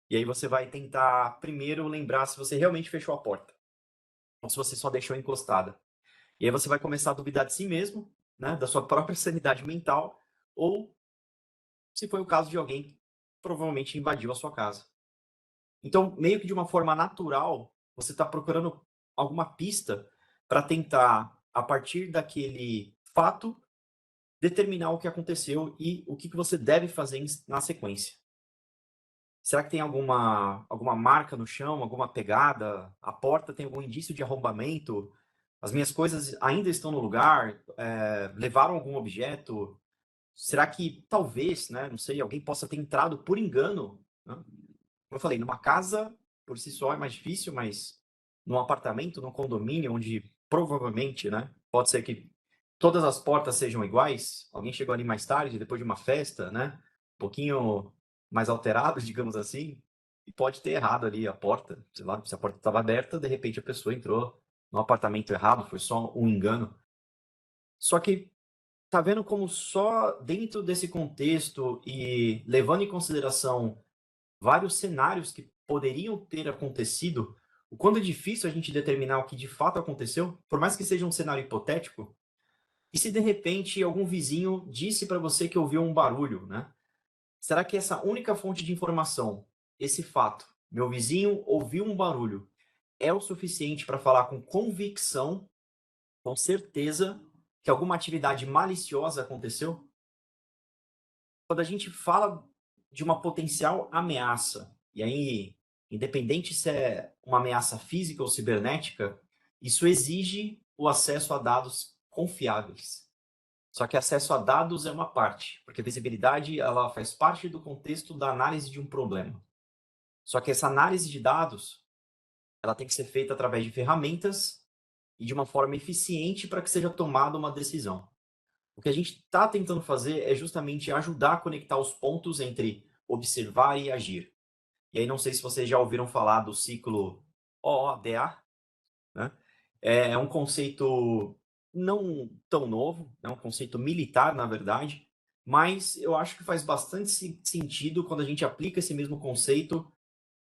E aí você vai tentar primeiro lembrar se você realmente fechou a porta, ou se você só deixou encostada. E aí você vai começar a duvidar de si mesmo, né, da sua própria sanidade mental, ou se foi o caso de alguém que provavelmente invadiu a sua casa. Então, meio que de uma forma natural, você está procurando alguma pista para tentar, a partir daquele fato, determinar o que aconteceu e o que que você deve fazer na sequência. Será que tem alguma marca no chão, alguma pegada? A porta tem algum indício de arrombamento? As minhas coisas ainda estão no lugar? Levaram algum objeto? Será que talvez, né, não sei, alguém possa ter entrado por engano, né? Como eu falei, numa casa por si só é mais difícil, mas num apartamento, num condomínio onde provavelmente, né, pode ser que todas as portas sejam iguais, alguém chegou ali mais tarde, depois de uma festa, né, um pouquinho mais alterado, digamos assim, e pode ter errado ali a porta, sei lá, se a porta estava aberta, de repente a pessoa entrou no apartamento errado, foi só um engano. Só que tá vendo como só dentro desse contexto e levando em consideração vários cenários que poderiam ter acontecido, o quanto é difícil a gente determinar o que de fato aconteceu, por mais que seja um cenário hipotético, e se de repente algum vizinho disse para você que ouviu um barulho, né? Será que essa única fonte de informação, esse fato, meu vizinho ouviu um barulho, é o suficiente para falar com convicção, com certeza, que alguma atividade maliciosa aconteceu? Quando a gente fala de uma potencial ameaça, e aí, independente se é uma ameaça física ou cibernética, isso exige o acesso a dados confiáveis. Só que acesso a dados é uma parte, porque a visibilidade ela faz parte do contexto da análise de um problema. Só que essa análise de dados, ela tem que ser feita através de ferramentas e de uma forma eficiente para que seja tomada uma decisão. O que a gente está tentando fazer é justamente ajudar a conectar os pontos entre observar e agir. E aí não sei se vocês já ouviram falar do ciclo OODA, né? É um conceito não tão novo, é um conceito militar, na verdade, mas eu acho que faz bastante sentido quando a gente aplica esse mesmo conceito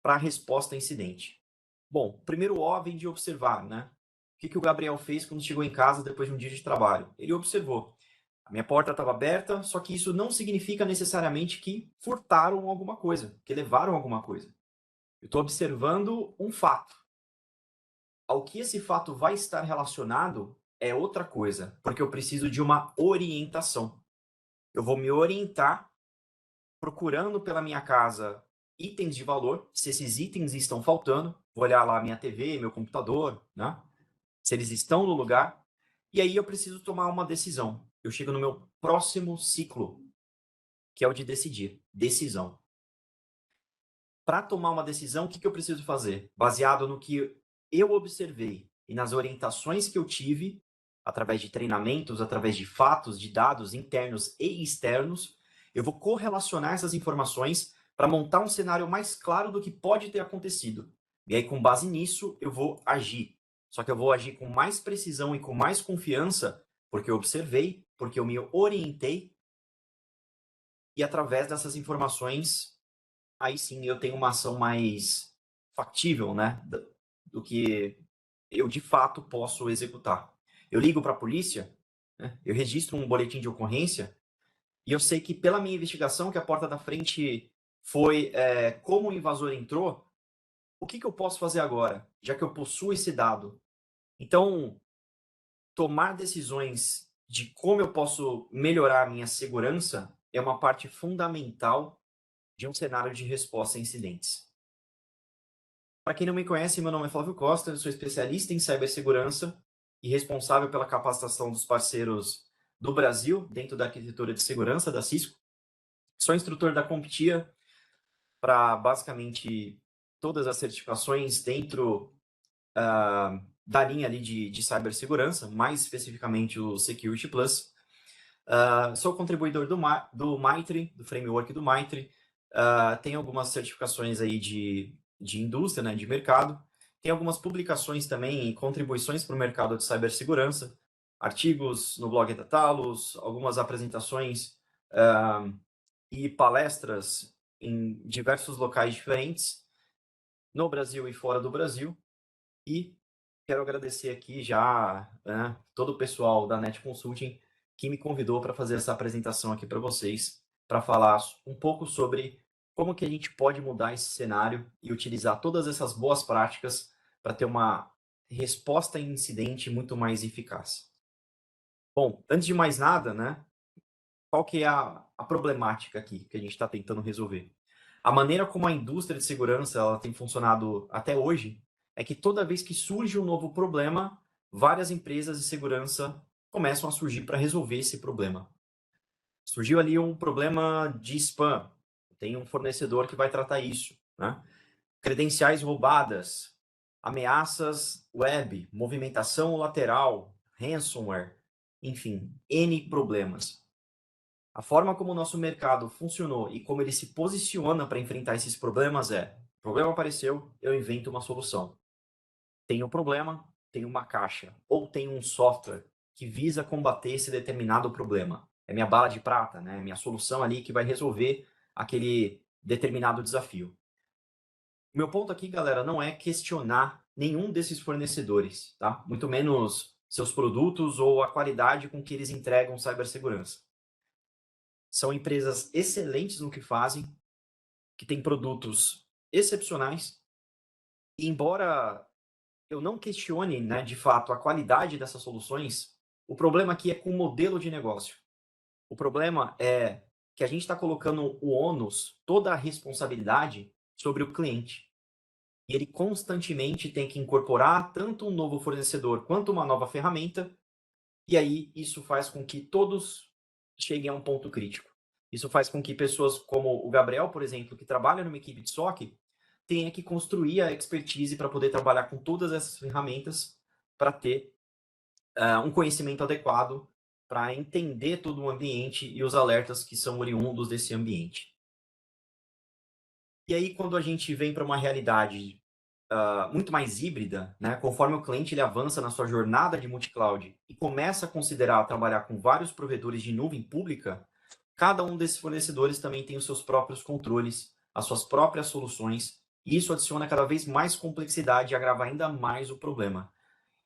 para a resposta a incidente. Bom, primeiro O vem de observar, né? O que que o Gabriel fez quando chegou em casa depois de um dia de trabalho? Ele observou. A minha porta estava aberta, só que isso não significa necessariamente que furtaram alguma coisa, que levaram alguma coisa. Eu estou observando um fato. Ao que esse fato vai estar relacionado é outra coisa, porque eu preciso de uma orientação. Eu vou me orientar procurando pela minha casa itens de valor, se esses itens estão faltando, vou olhar lá minha TV, meu computador, né? Se eles estão no lugar, e aí eu preciso tomar uma decisão. Eu chego no meu próximo ciclo, que é o de decidir, decisão. Para tomar uma decisão, o que que eu preciso fazer? Baseado no que eu observei e nas orientações que eu tive, através de treinamentos, através de fatos, de dados internos e externos, eu vou correlacionar essas informações para montar um cenário mais claro do que pode ter acontecido. E aí, com base nisso, eu vou agir. Só que eu vou agir com mais precisão e com mais confiança, porque eu observei, porque eu me orientei, e através dessas informações aí sim eu tenho uma ação mais factível, né, do que eu de fato posso executar. Eu ligo para a polícia, né, eu registro um boletim de ocorrência e eu sei que pela minha investigação que a porta da frente foi como o invasor entrou, o que que eu posso fazer agora, já que eu possuo esse dado? Então, tomar decisões de como eu posso melhorar a minha segurança é uma parte fundamental de um cenário de resposta a incidentes. Para quem não me conhece, meu nome é Flávio Costa, eu sou especialista em cibersegurança e responsável pela capacitação dos parceiros do Brasil dentro da arquitetura de segurança da Cisco. Sou instrutor da CompTIA para basicamente todas as certificações dentro da linha ali de cibersegurança, mais especificamente o Security Plus. Sou contribuidor do Maitre, do framework do Maitre. Tenho algumas certificações aí de indústria, né, de mercado. Tem algumas publicações também e contribuições para o mercado de cibersegurança, artigos no blog da Talos, algumas apresentações e palestras em diversos locais diferentes, no Brasil e fora do Brasil. E quero agradecer aqui já, né, todo o pessoal da Net Consulting que me convidou para fazer essa apresentação aqui para vocês, para falar um pouco sobre como que a gente pode mudar esse cenário e utilizar todas essas boas práticas para ter uma resposta em incidente muito mais eficaz. Bom, antes de mais nada, né, qual que é a problemática aqui que a gente está tentando resolver? A maneira como a indústria de segurança ela tem funcionado até hoje é que toda vez que surge um novo problema, várias empresas de segurança começam a surgir para resolver esse problema. Surgiu ali um problema de spam, tem um fornecedor que vai tratar isso, né? Credenciais roubadas, ameaças web, movimentação lateral, ransomware, enfim, N problemas. A forma como o nosso mercado funcionou e como ele se posiciona para enfrentar esses problemas é: o problema apareceu, eu invento uma solução. Tem um problema, tem uma caixa, ou tem um software que visa combater esse determinado problema. É minha bala de prata, né? Minha solução ali que vai resolver aquele determinado desafio. O meu ponto aqui, galera, não é questionar nenhum desses fornecedores, tá? Muito menos seus produtos ou a qualidade com que eles entregam cibersegurança. São empresas excelentes no que fazem, que têm produtos excepcionais, e embora eu não questione, né, de fato, a qualidade dessas soluções, o problema aqui é com o modelo de negócio. O problema é que a gente está colocando o ônus, toda a responsabilidade, sobre o cliente. E ele constantemente tem que incorporar tanto um novo fornecedor quanto uma nova ferramenta, e aí isso faz com que todos cheguem a um ponto crítico. Isso faz com que pessoas como o Gabriel, por exemplo, que trabalha numa equipe de SOC, tenha que construir a expertise para poder trabalhar com todas essas ferramentas para ter um conhecimento adequado para entender todo o ambiente e os alertas que são oriundos desse ambiente. E aí, quando a gente vem para uma realidade muito mais híbrida, né, conforme o cliente ele avança na sua jornada de multi-cloud e começa a considerar trabalhar com vários provedores de nuvem pública, cada um desses fornecedores também tem os seus próprios controles, as suas próprias soluções, e isso adiciona cada vez mais complexidade e agrava ainda mais o problema.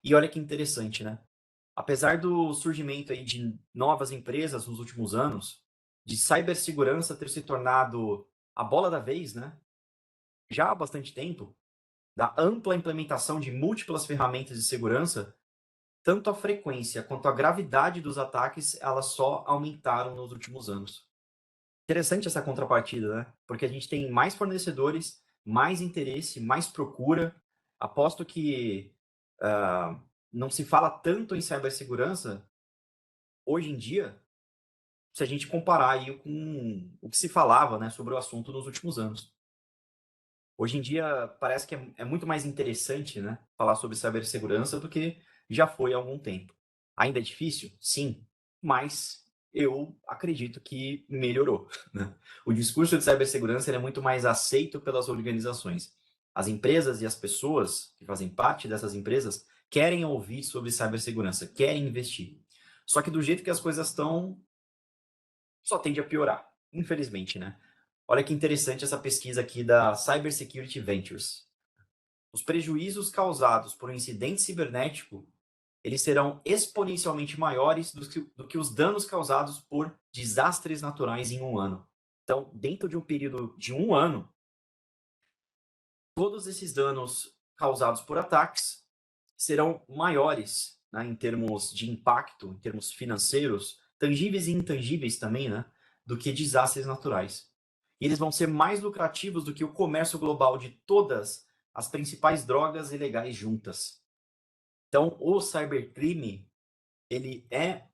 E olha que interessante, né? Apesar do surgimento aí de novas empresas nos últimos anos, de cibersegurança ter se tornado a bola da vez, né? Já há bastante tempo, da ampla implementação de múltiplas ferramentas de segurança, tanto a frequência quanto a gravidade dos ataques, elas só aumentaram nos últimos anos. Interessante essa contrapartida, né? Porque a gente tem mais fornecedores, mais interesse, mais procura. Aposto que não se fala tanto em cibersegurança hoje em dia, se a gente comparar aí com o que se falava, né, sobre o assunto nos últimos anos. Hoje em dia parece que é muito mais interessante, né, falar sobre cibersegurança do que já foi há algum tempo. Ainda é difícil? Sim, mas eu acredito que melhorou, né? O discurso de cibersegurança ele é muito mais aceito pelas organizações. As empresas e as pessoas que fazem parte dessas empresas querem ouvir sobre cibersegurança, querem investir. Só que do jeito que as coisas estão, só tende a piorar, infelizmente, né? Olha que interessante essa pesquisa aqui da Cybersecurity Ventures. Os prejuízos causados por um incidente cibernético, eles serão exponencialmente maiores do que os danos causados por desastres naturais em um ano. Então, dentro de um período de um ano, todos esses danos causados por ataques serão maiores, né, em termos de impacto, em termos financeiros, tangíveis e intangíveis também, né, do que desastres naturais. E eles vão ser mais lucrativos do que o comércio global de todas as principais drogas ilegais juntas. Então, o cybercrime, ele é,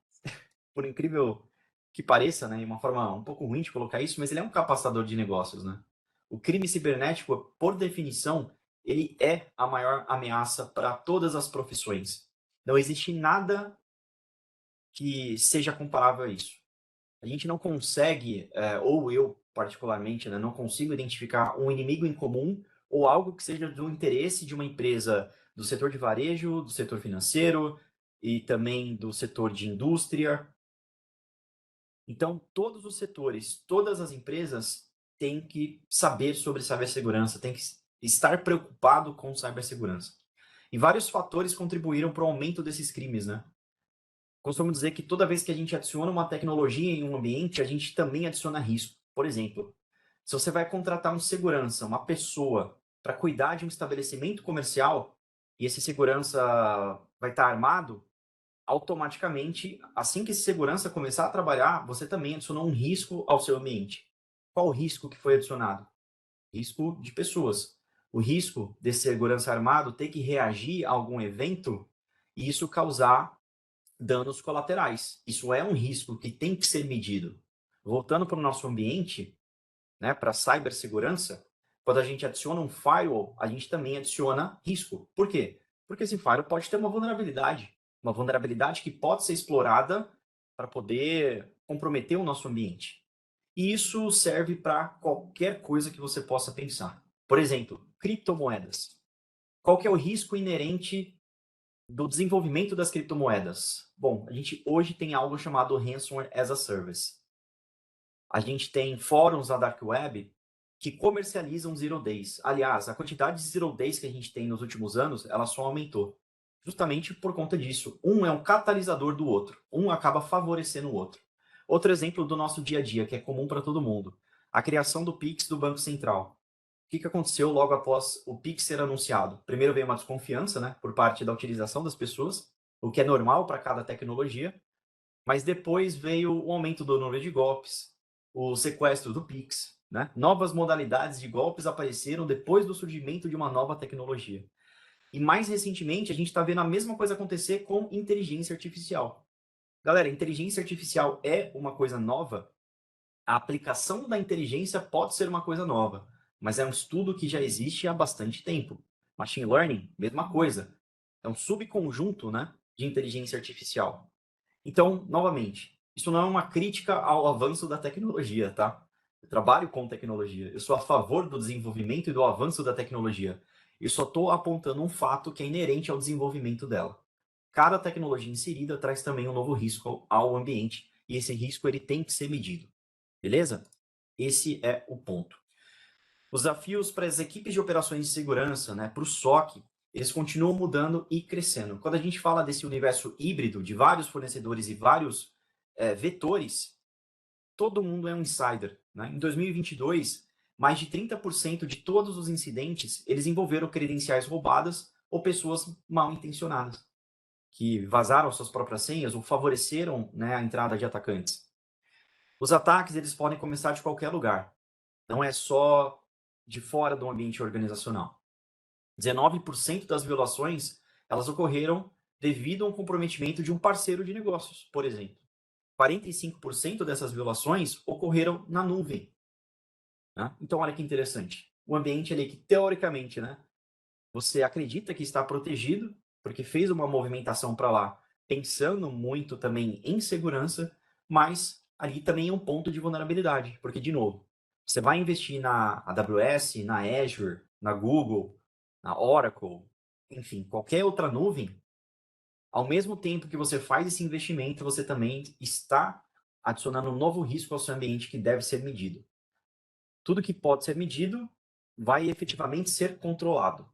por incrível que pareça, né, uma forma um pouco ruim de colocar isso, mas ele é um capacitador de negócios, né? O crime cibernético, por definição, ele é a maior ameaça para todas as profissões. Não existe nada que seja comparável a isso. A gente não consegue, ou eu particularmente, né, não consigo identificar um inimigo em comum ou algo que seja do interesse de uma empresa do setor de varejo, do setor financeiro e também do setor de indústria. Então, todos os setores, todas as empresas tem que saber sobre cibersegurança, tem que estar preocupado com cibersegurança. E vários fatores contribuíram para o aumento desses crimes, né? Costumo dizer que toda vez que a gente adiciona uma tecnologia em um ambiente, a gente também adiciona risco. Por exemplo, se você vai contratar um segurança, uma pessoa, para cuidar de um estabelecimento comercial, e esse segurança vai estar armado, automaticamente, assim que esse segurança começar a trabalhar, você também adicionou um risco ao seu ambiente. Qual o risco que foi adicionado? Risco de pessoas. O risco desse segurança armado ter que reagir a algum evento e isso causar danos colaterais. Isso é um risco que tem que ser medido. Voltando para o nosso ambiente, né, para a cibersegurança, quando a gente adiciona um firewall, a gente também adiciona risco. Por quê? Porque esse firewall pode ter uma vulnerabilidade que pode ser explorada para poder comprometer o nosso ambiente. E isso serve para qualquer coisa que você possa pensar. Por exemplo, criptomoedas. Qual que é o risco inerente do desenvolvimento das criptomoedas? Bom, a gente hoje tem algo chamado Ransomware as a Service. A gente tem fóruns na Dark Web que comercializam Zero Days. Aliás, a quantidade de Zero Days que a gente tem nos últimos anos, ela só aumentou. Justamente por conta disso. Um é um catalisador do outro. Um acaba favorecendo o outro. Outro exemplo do nosso dia a dia, que é comum para todo mundo. A criação do Pix do Banco Central. O que aconteceu logo após o Pix ser anunciado? Primeiro veio uma desconfiança, né, por parte da utilização das pessoas, o que é normal para cada tecnologia, mas depois veio o aumento do número de golpes, o sequestro do Pix, né? Novas modalidades de golpes apareceram depois do surgimento de uma nova tecnologia. E mais recentemente, a gente está vendo a mesma coisa acontecer com inteligência artificial. Galera, inteligência artificial é uma coisa nova? A aplicação da inteligência pode ser uma coisa nova, mas é um estudo que já existe há bastante tempo. Machine Learning, mesma coisa. É um subconjunto, né, de inteligência artificial. Então, novamente, isso não é uma crítica ao avanço da tecnologia, tá? Eu trabalho com tecnologia, eu sou a favor do desenvolvimento e do avanço da tecnologia. Eu só estou apontando um fato que é inerente ao desenvolvimento dela. Cada tecnologia inserida traz também um novo risco ao ambiente, e esse risco ele tem que ser medido. Beleza? Esse é o ponto. Os desafios para as equipes de operações de segurança, né, para o SOC, eles continuam mudando e crescendo. Quando a gente fala desse universo híbrido de vários fornecedores e vários vetores, todo mundo é um insider. Né? Em 2022, mais de 30% de todos os incidentes eles envolveram credenciais roubadas ou pessoas mal intencionadas, que vazaram suas próprias senhas ou favoreceram, né, a entrada de atacantes. Os ataques eles podem começar de qualquer lugar. Não é só de fora do ambiente organizacional. 19% das violações elas ocorreram devido a um comprometimento de um parceiro de negócios, por exemplo. 45% dessas violações ocorreram na nuvem. Né? Então, olha que interessante. O ambiente ali que, teoricamente, né, você acredita que está protegido, porque fez uma movimentação para lá, pensando muito também em segurança, mas ali também é um ponto de vulnerabilidade, porque, de novo, você vai investir na AWS, na Azure, na Google, na Oracle, enfim, qualquer outra nuvem, ao mesmo tempo que você faz esse investimento, você também está adicionando um novo risco ao seu ambiente que deve ser medido. Tudo que pode ser medido vai efetivamente ser controlado.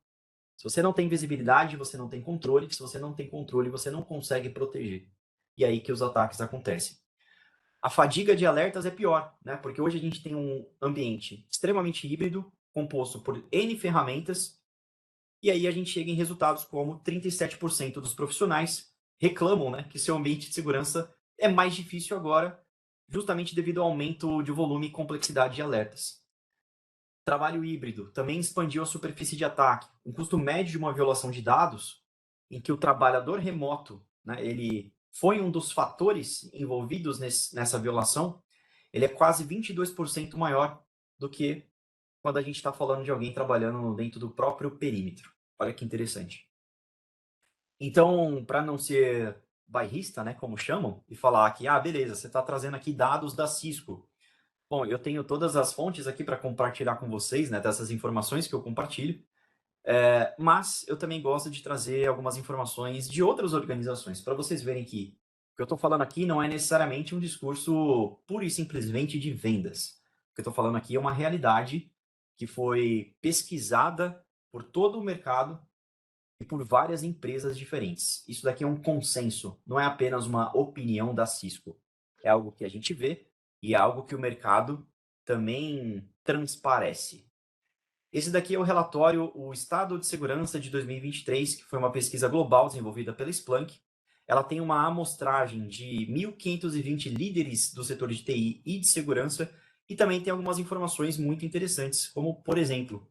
Se você não tem visibilidade, você não tem controle. Se você não tem controle, você não consegue proteger. E é aí que os ataques acontecem. A fadiga de alertas é pior, né? Porque hoje a gente tem um ambiente extremamente híbrido, composto por N ferramentas, e aí a gente chega em resultados como 37% dos profissionais reclamam, né, que seu ambiente de segurança é mais difícil agora, justamente devido ao aumento de volume e complexidade de alertas. Trabalho híbrido também expandiu a superfície de ataque. O custo médio de uma violação de dados, em que o trabalhador remoto, né, ele foi um dos fatores envolvidos nessa violação, ele é quase 22% maior do que quando a gente está falando de alguém trabalhando dentro do próprio perímetro. Olha que interessante. Então, para não ser bairrista, né, como chamam, e falar que, beleza, você está trazendo aqui dados da Cisco. Bom, eu tenho todas as fontes aqui para compartilhar com vocês, né, dessas informações que eu compartilho, mas eu também gosto de trazer algumas informações de outras organizações, para vocês verem que o que eu estou falando aqui não é necessariamente um discurso pura e simplesmente de vendas. que eu estou falando aqui é uma realidade que foi pesquisada por todo o mercado e por várias empresas diferentes. Isso daqui é um consenso, não é apenas uma opinião da Cisco. É algo que a gente vê e é algo que o mercado também transparece. Esse daqui é o relatório, o Estado de Segurança de 2023, que foi uma pesquisa global desenvolvida pela Splunk. Ela tem uma amostragem de 1.520 líderes do setor de TI e de segurança, e também tem algumas informações muito interessantes, como, por exemplo,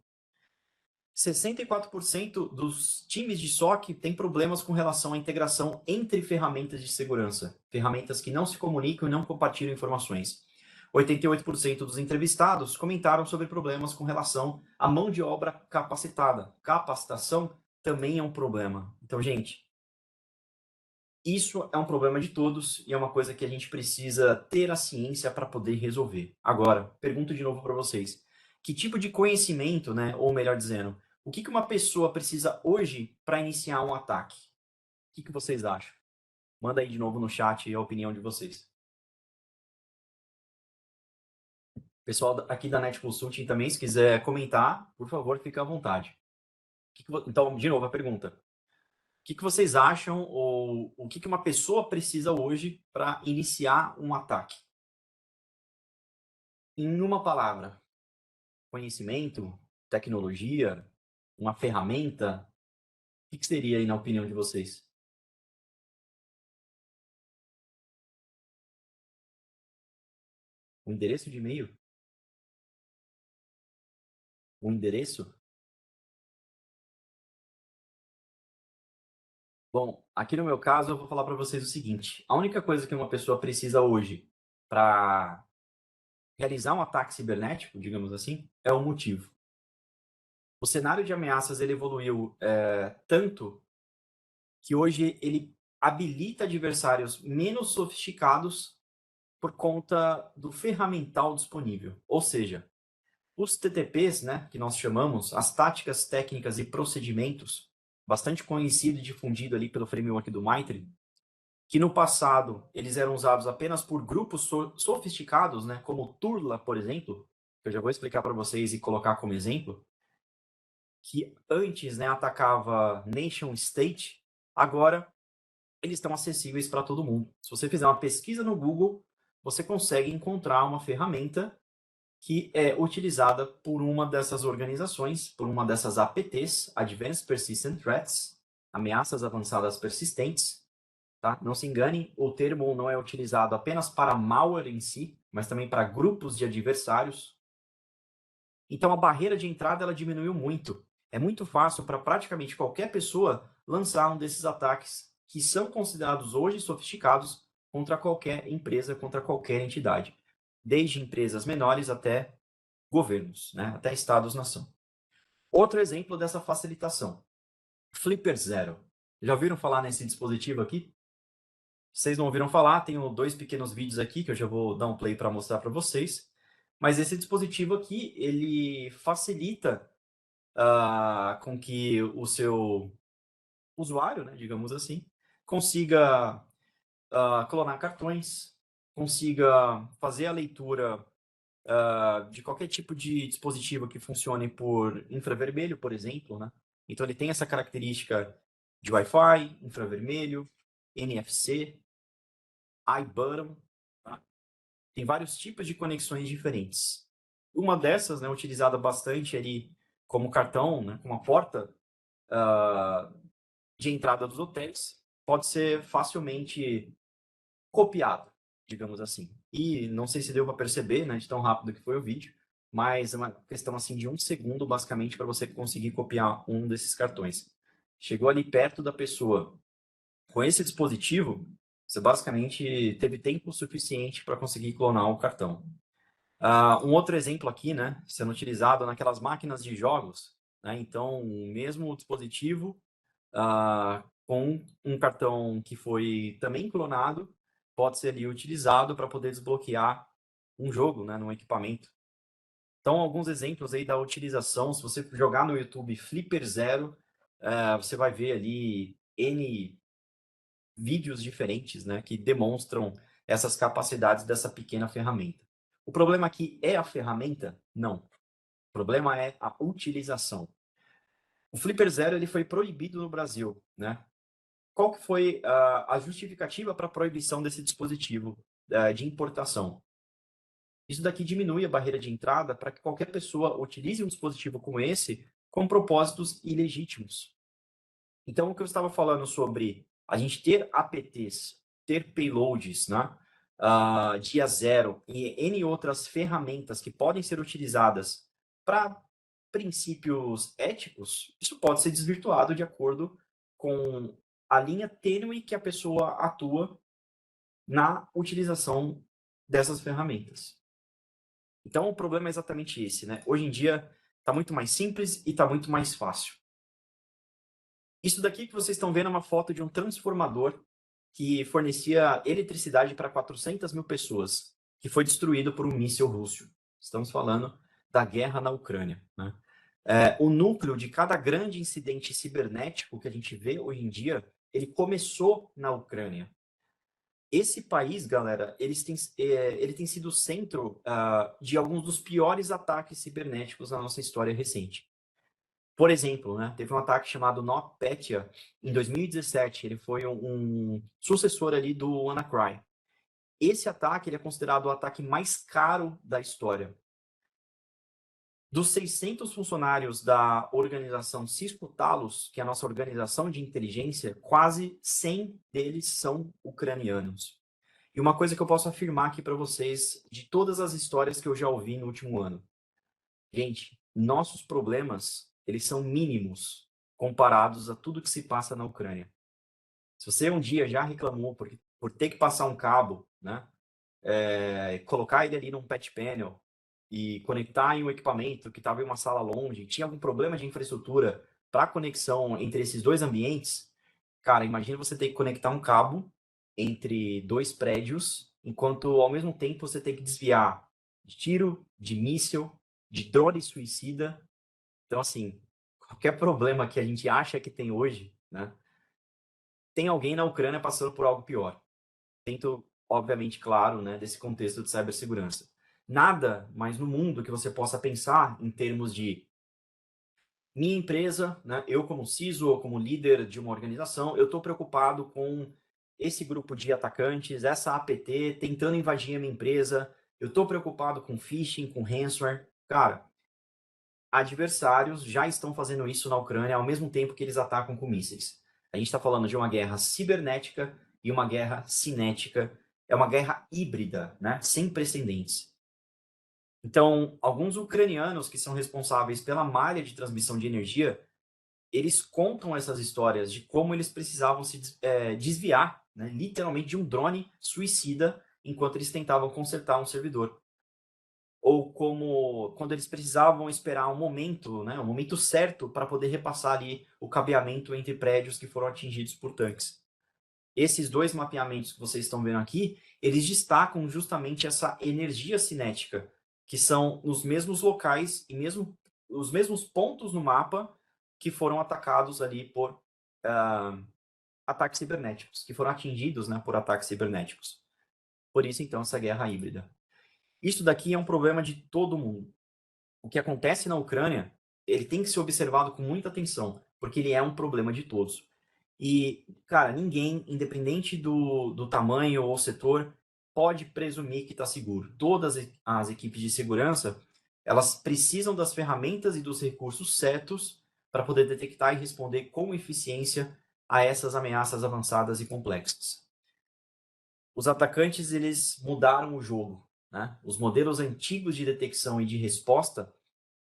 64% dos times de SOC têm problemas com relação à integração entre ferramentas de segurança, ferramentas que não se comunicam e não compartilham informações. 88% dos entrevistados comentaram sobre problemas com relação à mão de obra capacitada. Capacitação também é um problema. Então, gente, isso é um problema de todos e é uma coisa que a gente precisa ter a ciência para poder resolver. Agora, pergunto de novo para vocês: que tipo de conhecimento, né, ou melhor dizendo, o que uma pessoa precisa hoje para iniciar um ataque? O que vocês acham? Manda aí de novo no chat a opinião de vocês. Pessoal aqui da Net Consulting também, se quiser comentar, por favor, fique à vontade. Então, de novo a pergunta: o que vocês acham ou o que uma pessoa precisa hoje para iniciar um ataque? Em uma palavra: conhecimento, tecnologia, uma ferramenta? O que seria aí na opinião de vocês? Um endereço de e-mail? Um endereço? Bom, aqui no meu caso eu vou falar para vocês o seguinte: a única coisa que uma pessoa precisa hoje para realizar um ataque cibernético, digamos assim, é o motivo. O cenário de ameaças ele evoluiu tanto que hoje ele habilita adversários menos sofisticados por conta do ferramental disponível. Ou seja, os TTPs, né, que nós chamamos, as táticas, técnicas e procedimentos, bastante conhecido e difundido ali pelo framework do MITRE, que no passado eles eram usados apenas por grupos sofisticados, né, como Turla, por exemplo, que eu já vou explicar para vocês e colocar como exemplo, que antes, né, atacava nation state, agora eles estão acessíveis para todo mundo. Se você fizer uma pesquisa no Google, você consegue encontrar uma ferramenta que é utilizada por uma dessas organizações, por uma dessas APTs, Advanced Persistent Threats, ameaças avançadas persistentes. Tá? Não se engane, o termo não é utilizado apenas para malware em si, mas também para grupos de adversários. Então a barreira de entrada ela diminuiu muito. É muito fácil para praticamente qualquer pessoa lançar um desses ataques que são considerados hoje sofisticados contra qualquer empresa, contra qualquer entidade, desde empresas menores até governos, né? Até estados-nação. Outro exemplo dessa facilitação, Flipper Zero. Já ouviram falar nesse dispositivo aqui? Vocês não ouviram falar, tenho dois pequenos vídeos aqui que eu já vou dar um play para mostrar para vocês. Mas esse dispositivo aqui, ele facilita com que o seu usuário, né, digamos assim, consiga clonar cartões, consiga fazer a leitura de qualquer tipo de dispositivo que funcione por infravermelho, por exemplo, né? Então ele tem essa característica de Wi-Fi, infravermelho, NFC, iButton, tá? Tem vários tipos de conexões diferentes. Uma dessas, né, utilizada bastante ali como cartão, né, como a porta de entrada dos hotéis, pode ser facilmente copiado, digamos assim. E não sei se deu para perceber, né, de tão rápido que foi o vídeo, mas é uma questão assim de um segundo, basicamente, para você conseguir copiar um desses cartões. Chegou ali perto da pessoa com esse dispositivo, você basicamente teve tempo suficiente para conseguir clonar o cartão. Um outro exemplo aqui, né, sendo utilizado naquelas máquinas de jogos, né, então, mesmo o dispositivo com um cartão que foi também clonado, pode ser ali utilizado para poder desbloquear um jogo, né, num equipamento. Então, alguns exemplos aí da utilização, se você jogar no YouTube Flipper Zero, você vai ver ali N vídeos diferentes, né, que demonstram essas capacidades dessa pequena ferramenta. O problema aqui é a ferramenta? Não. O problema é a utilização. O Flipper Zero ele foi proibido no Brasil, né? Qual que foi a justificativa para a proibição desse dispositivo de importação? Isso daqui diminui a barreira de entrada para que qualquer pessoa utilize um dispositivo como esse com propósitos ilegítimos. Então, o que eu estava falando sobre a gente ter APTs, ter payloads, né? Dia zero e N outras ferramentas que podem ser utilizadas para princípios éticos, isso pode ser desvirtuado de acordo com a linha tênue que a pessoa atua na utilização dessas ferramentas. Então, o problema é exatamente esse, né? Hoje em dia, está muito mais simples e está muito mais fácil. Isso daqui que vocês estão vendo é uma foto de um transformador que fornecia eletricidade para 400 mil pessoas, que foi destruído por um míssil russo. Estamos falando da guerra na Ucrânia, né? O núcleo de cada grande incidente cibernético que a gente vê hoje em dia, ele começou na Ucrânia. Esse país, galera, ele tem sido o centro de alguns dos piores ataques cibernéticos na nossa história recente. Por exemplo, né, teve um ataque chamado NotPetya em 2017. Ele foi um sucessor ali do WannaCry. Esse ataque ele é considerado o ataque mais caro da história. Dos 600 funcionários da organização Cisco Talos, que é a nossa organização de inteligência, quase 100 deles são ucranianos. E uma coisa que eu posso afirmar aqui para vocês, de todas as histórias que eu já ouvi no último ano. Gente, nossos problemas, eles são mínimos comparados a tudo que se passa na Ucrânia. Se você um dia já reclamou por ter que passar um cabo, né, colocar ele ali num patch panel e conectar em um equipamento que estava em uma sala longe, tinha algum problema de infraestrutura para conexão entre esses dois ambientes, cara, imagina você ter que conectar um cabo entre dois prédios, enquanto ao mesmo tempo você tem que desviar de tiro, de míssil, de drone suicida. Então, assim, qualquer problema que a gente acha que tem hoje, né, tem alguém na Ucrânia passando por algo pior. Dentro, obviamente, claro, né, desse contexto de cibersegurança. Nada mais no mundo que você possa pensar em termos de minha empresa, né, eu como CISO ou como líder de uma organização, eu estou preocupado com esse grupo de atacantes, essa APT tentando invadir a minha empresa, eu estou preocupado com phishing, com ransomware. Cara, adversários já estão fazendo isso na Ucrânia ao mesmo tempo que eles atacam com mísseis. A gente está falando de uma guerra cibernética e uma guerra cinética. É uma guerra híbrida, né? Sem precedentes. Então, alguns ucranianos que são responsáveis pela malha de transmissão de energia, eles contam essas histórias de como eles precisavam se desviar, né, literalmente, de um drone suicida enquanto eles tentavam consertar um servidor. Ou como quando eles precisavam esperar um momento, né, um momento certo para poder repassar ali o cabeamento entre prédios que foram atingidos por tanques. Esses dois mapeamentos que vocês estão vendo aqui, eles destacam justamente essa energia cinética, que são nos mesmos locais e mesmo os mesmos pontos no mapa que foram atacados ali por ataques cibernéticos, que foram atingidos, né, por ataques cibernéticos. Por isso, então, essa guerra híbrida. Isso daqui é um problema de todo mundo. O que acontece na Ucrânia, ele tem que ser observado com muita atenção, porque ele é um problema de todos. E, cara, ninguém, independente do tamanho ou setor, pode presumir que está seguro. Todas as equipes de segurança, elas precisam das ferramentas e dos recursos certos para poder detectar e responder com eficiência a essas ameaças avançadas e complexas. Os atacantes, eles mudaram o jogo, né? Os modelos antigos de detecção e de resposta,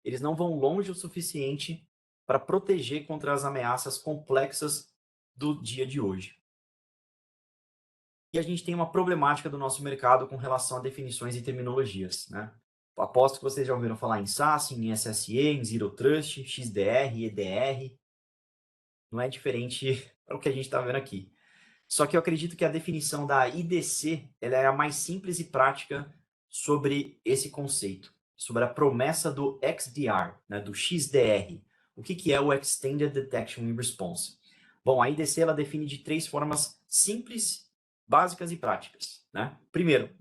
eles não vão longe o suficiente para proteger contra as ameaças complexas do dia de hoje. E a gente tem uma problemática do nosso mercado com relação a definições e terminologias, né? Aposto que vocês já ouviram falar em SASE, em SSE, em Zero Trust, XDR, EDR. Não é diferente para o que a gente está vendo aqui. Só que eu acredito que a definição da IDC ela é a mais simples e prática sobre esse conceito, sobre a promessa do XDR, né, do XDR. O que é o Extended Detection and Response? Bom, a IDC ela define de três formas simples, básicas e práticas. Né? Primeiro,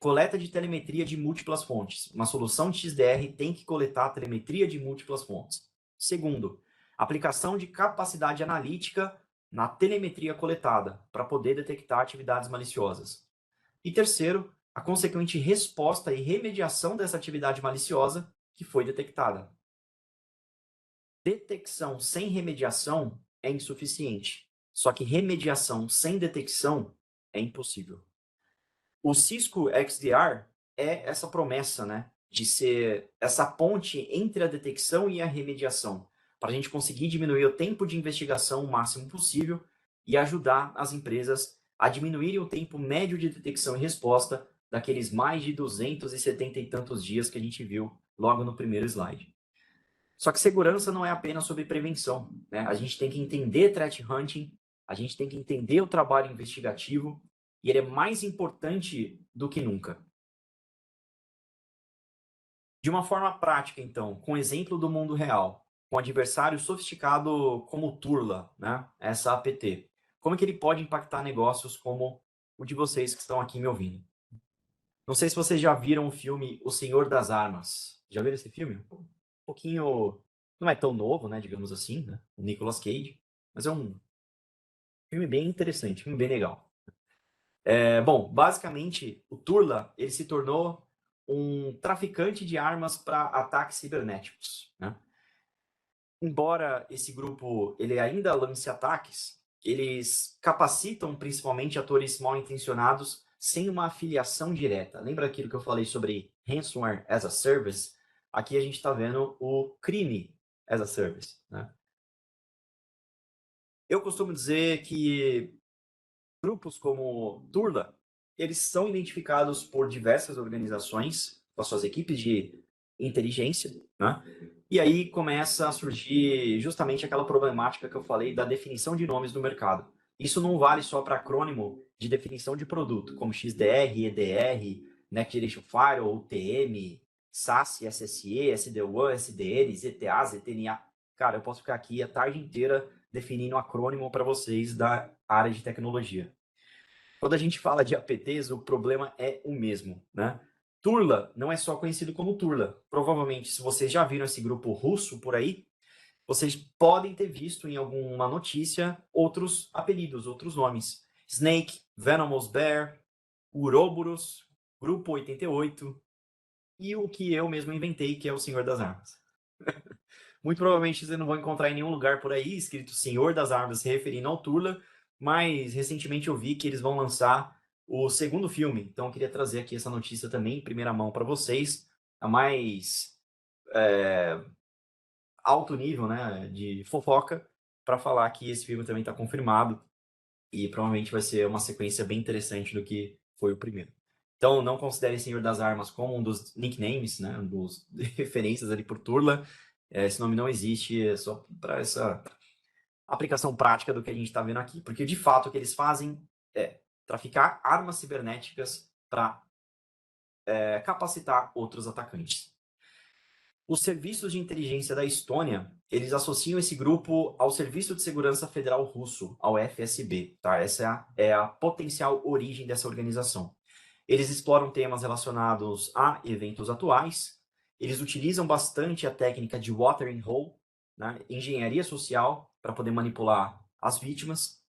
coleta de telemetria de múltiplas fontes. Uma solução de XDR tem que coletar telemetria de múltiplas fontes. Segundo, aplicação de capacidade analítica na telemetria coletada, para poder detectar atividades maliciosas. E terceiro, a consequente resposta e remediação dessa atividade maliciosa que foi detectada. Detecção sem remediação é insuficiente, só que remediação sem detecção é impossível. O Cisco XDR é essa promessa, né, de ser essa ponte entre a detecção e a remediação, para a gente conseguir diminuir o tempo de investigação o máximo possível e ajudar as empresas a diminuírem o tempo médio de detecção e resposta daqueles mais de 270 e tantos dias que a gente viu logo no primeiro slide. Só que segurança não é apenas sobre prevenção, né? A gente tem que entender threat hunting, a gente tem que entender o trabalho investigativo, e ele é mais importante do que nunca. De uma forma prática, então, com exemplo do mundo real, com adversário sofisticado como o Turla, né? Essa APT, como é que ele pode impactar negócios como o de vocês que estão aqui me ouvindo? Não sei se vocês já viram o filme O Senhor das Armas. Já viram esse filme? Um pouquinho... Não é tão novo, né? Digamos assim, né? O Nicolas Cage. Mas é um filme bem interessante, filme bem legal. Bom, basicamente, o Turla, ele se tornou um traficante de armas para ataques cibernéticos, né? Embora esse grupo ele ainda lance ataques, eles capacitam principalmente atores mal intencionados sem uma afiliação direta. Lembra aquilo que eu falei sobre ransomware as a service? Aqui a gente está vendo o crime as a service, né? Eu costumo dizer que grupos como Turla, eles são identificados por diversas organizações, com as suas equipes de inteligência, né? E aí começa a surgir justamente aquela problemática que eu falei da definição de nomes no mercado. Isso não vale só para acrônimo de definição de produto, como XDR, EDR, Next Generation Firewall, UTM, SASE, SSE, SD-WAN, SDN, ZTA, ZTNA. Cara, eu posso ficar aqui a tarde inteira definindo acrônimo para vocês da área de tecnologia. Quando a gente fala de APTs, o problema é o mesmo, né? Turla não é só conhecido como Turla. Provavelmente, se vocês já viram esse grupo russo por aí, vocês podem ter visto em alguma notícia outros apelidos, outros nomes. Snake, Venomous Bear, Uroboros, Grupo 88 e o que eu mesmo inventei, que é o Senhor das Armas. Muito provavelmente vocês não vão encontrar em nenhum lugar por aí escrito Senhor das Armas se referindo ao Turla, mas recentemente eu vi que eles vão lançar o segundo filme, então eu queria trazer aqui essa notícia também em primeira mão para vocês, a mais alto nível, né, de fofoca, para falar que esse filme também está confirmado e provavelmente vai ser uma sequência bem interessante do que foi o primeiro. Então não considere Senhor das Armas como um dos nicknames, né, um dos referências ali por Turla. Esse nome não existe, é só para essa aplicação prática do que a gente está vendo aqui, porque de fato o que eles fazem é traficar armas cibernéticas para capacitar outros atacantes. Os serviços de inteligência da Estônia, eles associam esse grupo ao Serviço de Segurança Federal Russo, ao FSB, tá? Essa é a potencial origem dessa organização. Eles exploram temas relacionados a eventos atuais, eles utilizam bastante a técnica de watering hole, né? Engenharia social, para poder manipular as vítimas.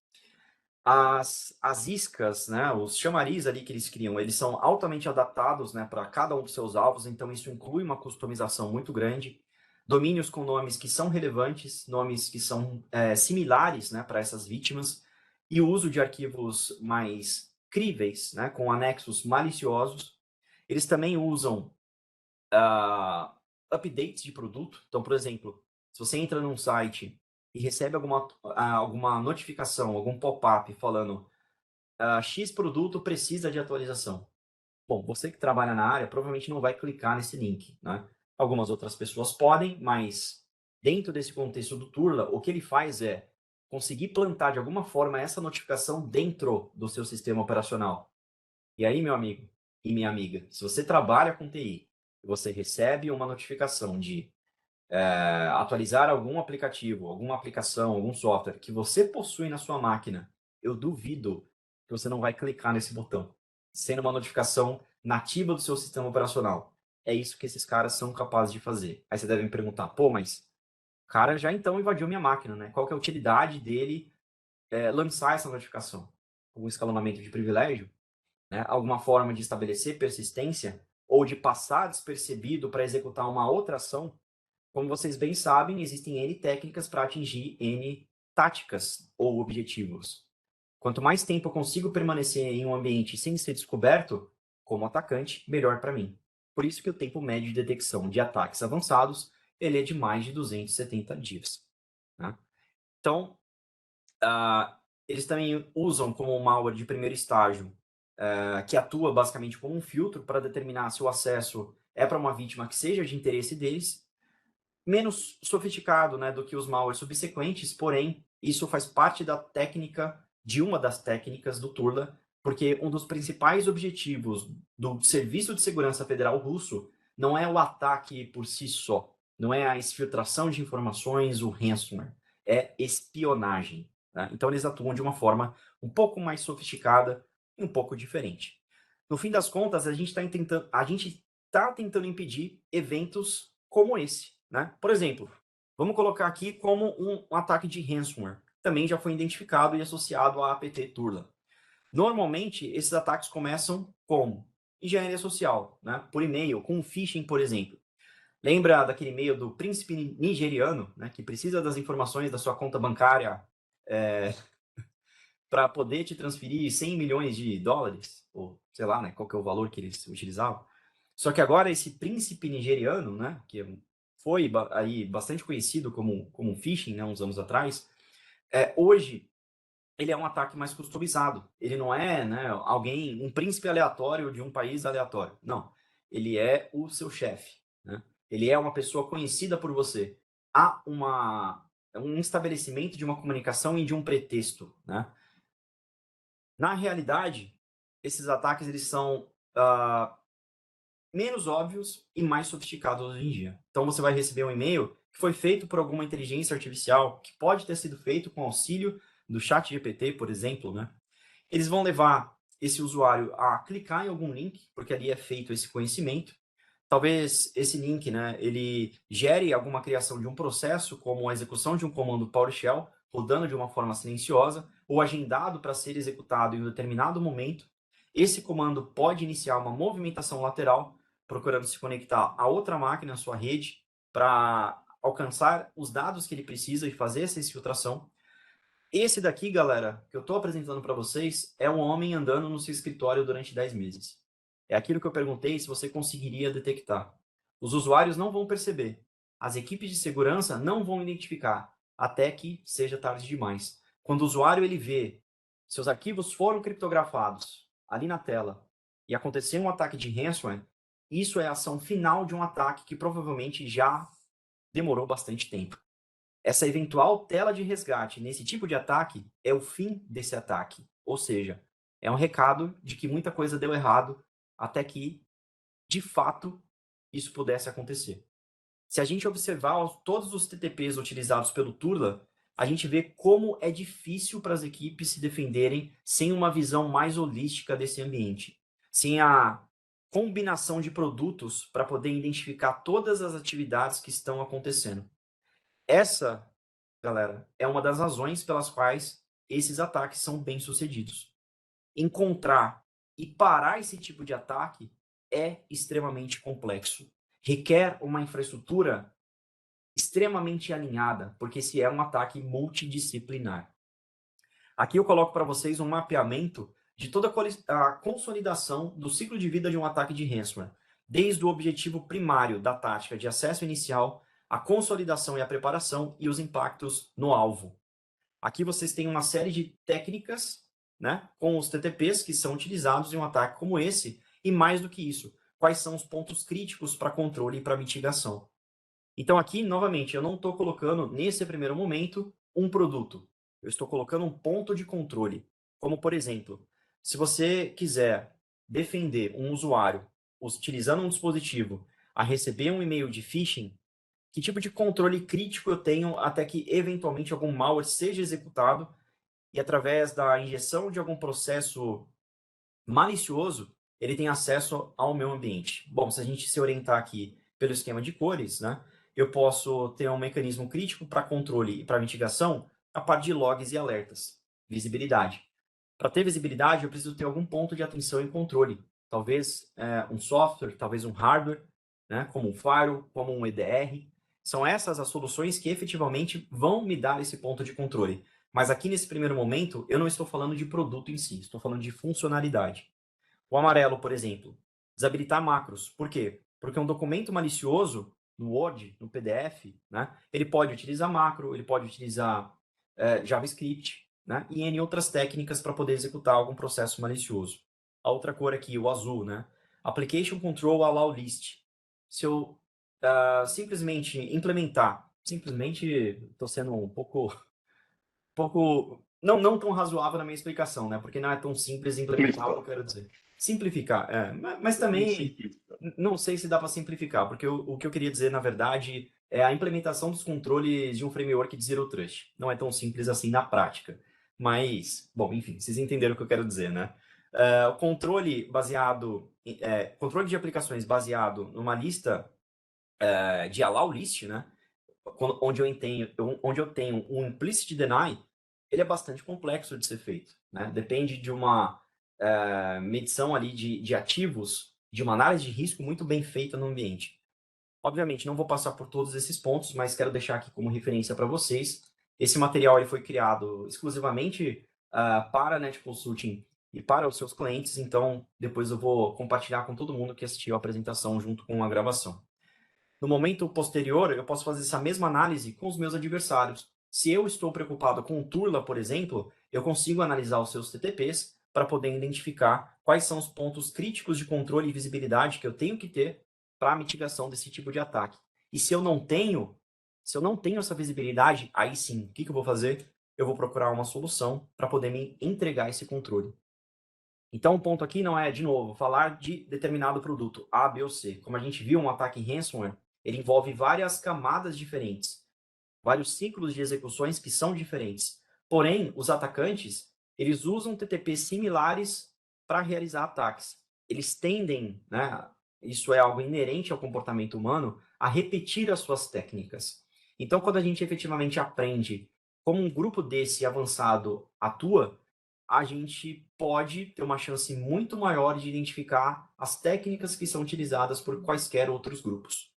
As iscas, né, os chamariz ali que eles criam, eles são altamente adaptados, né, para cada um dos seus alvos, então isso inclui uma customização muito grande. Domínios com nomes que são relevantes, nomes que são similares, né, para essas vítimas, e o uso de arquivos mais críveis, né, com anexos maliciosos. Eles também usam updates de produto. Então, por exemplo, se você entra num site e recebe alguma notificação, algum pop-up falando X produto precisa de atualização. Bom, você que trabalha na área provavelmente não vai clicar nesse link, né? Algumas outras pessoas podem, mas dentro desse contexto do Turla, o que ele faz é conseguir plantar de alguma forma essa notificação dentro do seu sistema operacional. E aí, meu amigo e minha amiga, se você trabalha com TI e você recebe uma notificação de atualizar algum aplicativo, alguma aplicação, algum software que você possui na sua máquina, eu duvido que você não vai clicar nesse botão. sendo uma notificação nativa do seu sistema operacional. É isso que esses caras são capazes de fazer. Aí você deve me perguntar, pô, mas o cara já então invadiu minha máquina, né? Qual que é a utilidade dele lançar essa notificação? Um escalonamento de privilégio? Né? Alguma forma de estabelecer persistência ou de passar despercebido para executar uma outra ação? Como vocês bem sabem, existem N técnicas para atingir N táticas ou objetivos. Quanto mais tempo eu consigo permanecer em um ambiente sem ser descoberto, como atacante, melhor para mim. Por isso que o tempo médio de detecção de ataques avançados ele é de mais de 270 dias. Né? Então, eles também usam como um malware de primeiro estágio, que atua basicamente como um filtro para determinar se o acesso é para uma vítima que seja de interesse deles, menos sofisticado, né, do que os malwares subsequentes, porém, isso faz parte da técnica, de uma das técnicas do Turla, porque um dos principais objetivos do Serviço de Segurança Federal russo não é o ataque por si só, não é a exfiltração de informações, o ransomware, é espionagem. Né? Então, eles atuam de uma forma um pouco mais sofisticada e um pouco diferente. No fim das contas, a gente está tentando impedir eventos como esse. Né? Por exemplo, vamos colocar aqui como um ataque de ransomware. Também já foi identificado e associado à APT Turla. Normalmente, esses ataques começam como? Engenharia social, né? Por e-mail, com phishing, por exemplo. Lembra daquele e-mail do príncipe nigeriano, né, que precisa das informações da sua conta bancária para poder te transferir 100 milhões de dólares? Ou sei lá, né, qual que é o valor que eles utilizavam? Só que agora esse príncipe nigeriano, né, que foi aí bastante conhecido como um phishing, né, uns anos atrás, hoje ele é um ataque mais customizado. Ele não é, né, um príncipe aleatório de um país aleatório. Não. Ele é o seu chefe. Né? Ele é uma pessoa conhecida por você. Há um estabelecimento de uma comunicação e de um pretexto. Né? Na realidade, esses ataques eles são menos óbvios e mais sofisticados hoje em dia. Então você vai receber um e-mail que foi feito por alguma inteligência artificial, que pode ter sido feito com auxílio do chat GPT, por exemplo, né? Eles vão levar esse usuário a clicar em algum link, porque ali é feito esse conhecimento. Talvez esse link, né, ele gere alguma criação de um processo, como a execução de um comando PowerShell, rodando de uma forma silenciosa, ou agendado para ser executado em um determinado momento. Esse comando pode iniciar uma movimentação lateral, procurando se conectar a outra máquina, a sua rede, para alcançar os dados que ele precisa e fazer essa infiltração. Esse daqui, galera, que eu estou apresentando para vocês, é um homem andando no seu escritório durante 10 meses. É aquilo que eu perguntei se você conseguiria detectar. Os usuários não vão perceber. As equipes de segurança não vão identificar, até que seja tarde demais. Quando o usuário ele vê seus arquivos foram criptografados ali na tela e aconteceu um ataque de ransomware, isso é a ação final de um ataque que provavelmente já demorou bastante tempo. Essa eventual tela de resgate nesse tipo de ataque é o fim desse ataque. Ou seja, é um recado de que muita coisa deu errado até que, de fato, isso pudesse acontecer. Se a gente observar todos os TTPs utilizados pelo Turla, a gente vê como é difícil para as equipes se defenderem sem uma visão mais holística desse ambiente, sem a combinação de produtos para poder identificar todas as atividades que estão acontecendo. Essa, galera, é uma das razões pelas quais esses ataques são bem-sucedidos. Encontrar e parar esse tipo de ataque é extremamente complexo. Requer uma infraestrutura extremamente alinhada, porque esse é um ataque multidisciplinar. Aqui eu coloco para vocês um mapeamento de toda a consolidação do ciclo de vida de um ataque de ransomware, desde o objetivo primário da tática de acesso inicial, a consolidação e a preparação e os impactos no alvo. Aqui vocês têm uma série de técnicas, né, com os TTPs que são utilizados em um ataque como esse, e mais do que isso, quais são os pontos críticos para controle e para mitigação. Então aqui, novamente, eu não estou colocando, nesse primeiro momento, um produto. Eu estou colocando um ponto de controle. Como, por exemplo, se você quiser defender um usuário utilizando um dispositivo a receber um e-mail de phishing, que tipo de controle crítico eu tenho até que, eventualmente, algum malware seja executado e, através da injeção de algum processo Malicioso, ele tem acesso ao meu ambiente. Bom, se a gente se orientar aqui pelo esquema de cores, né, eu posso ter um mecanismo crítico para controle e para mitigação a parte de logs e alertas. Visibilidade. Para ter visibilidade, eu preciso ter algum ponto de atenção e controle. Talvez um software, talvez um hardware, né, como um firewall, como um EDR. São essas as soluções que efetivamente vão me dar esse ponto de controle. Mas aqui nesse primeiro momento, eu não estou falando de produto em si, estou falando de funcionalidade. O amarelo, por exemplo, desabilitar macros. Por quê? Porque um documento malicioso, no Word, no PDF, né, ele pode utilizar macro, ele pode utilizar JavaScript, né, e N outras técnicas para poder executar algum processo malicioso. A outra cor aqui, o azul, né? Application Control Allow List. Se eu simplesmente implementar, simplesmente estou sendo um pouco não tão razoável na minha explicação, né? Porque não é tão simples implementar o que eu quero dizer. Simplificar, mas também não sei se dá para simplificar, porque o que eu queria dizer, na verdade, é a implementação dos controles de um framework de Zero Trust. Não é tão simples assim na prática. Mas, bom, enfim, vocês entenderam o que eu quero dizer, né? O controle baseado, controle de aplicações baseado numa lista de allow list, né? Onde eu tenho um implicit deny, ele é bastante complexo de ser feito, né? Depende de uma medição ali de ativos, de uma análise de risco muito bem feita no ambiente. Obviamente, não vou passar por todos esses pontos, mas quero deixar aqui como referência para vocês. Esse material ele foi criado exclusivamente para a Net Consulting e para os seus clientes, então depois eu vou compartilhar com todo mundo que assistiu a apresentação junto com a gravação. No momento posterior, eu posso fazer essa mesma análise com os meus adversários. Se eu estou preocupado com o Turla, por exemplo, eu consigo analisar os seus TTPs para poder identificar quais são os pontos críticos de controle e visibilidade que eu tenho que ter para a mitigação desse tipo de ataque. E se eu não tenho essa visibilidade, aí sim, o que eu vou fazer? Eu vou procurar uma solução para poder me entregar esse controle. Então, o ponto aqui não é, de novo, falar de determinado produto, A, B ou C. Como a gente viu, um ataque ransomware, ele envolve várias camadas diferentes, vários ciclos de execuções que são diferentes. Porém, os atacantes, eles usam TTP similares para realizar ataques. Eles tendem, né, isso é algo inerente ao comportamento humano, a repetir as suas técnicas. Então, quando a gente efetivamente aprende como um grupo desse avançado atua, a gente pode ter uma chance muito maior de identificar as técnicas que são utilizadas por quaisquer outros grupos.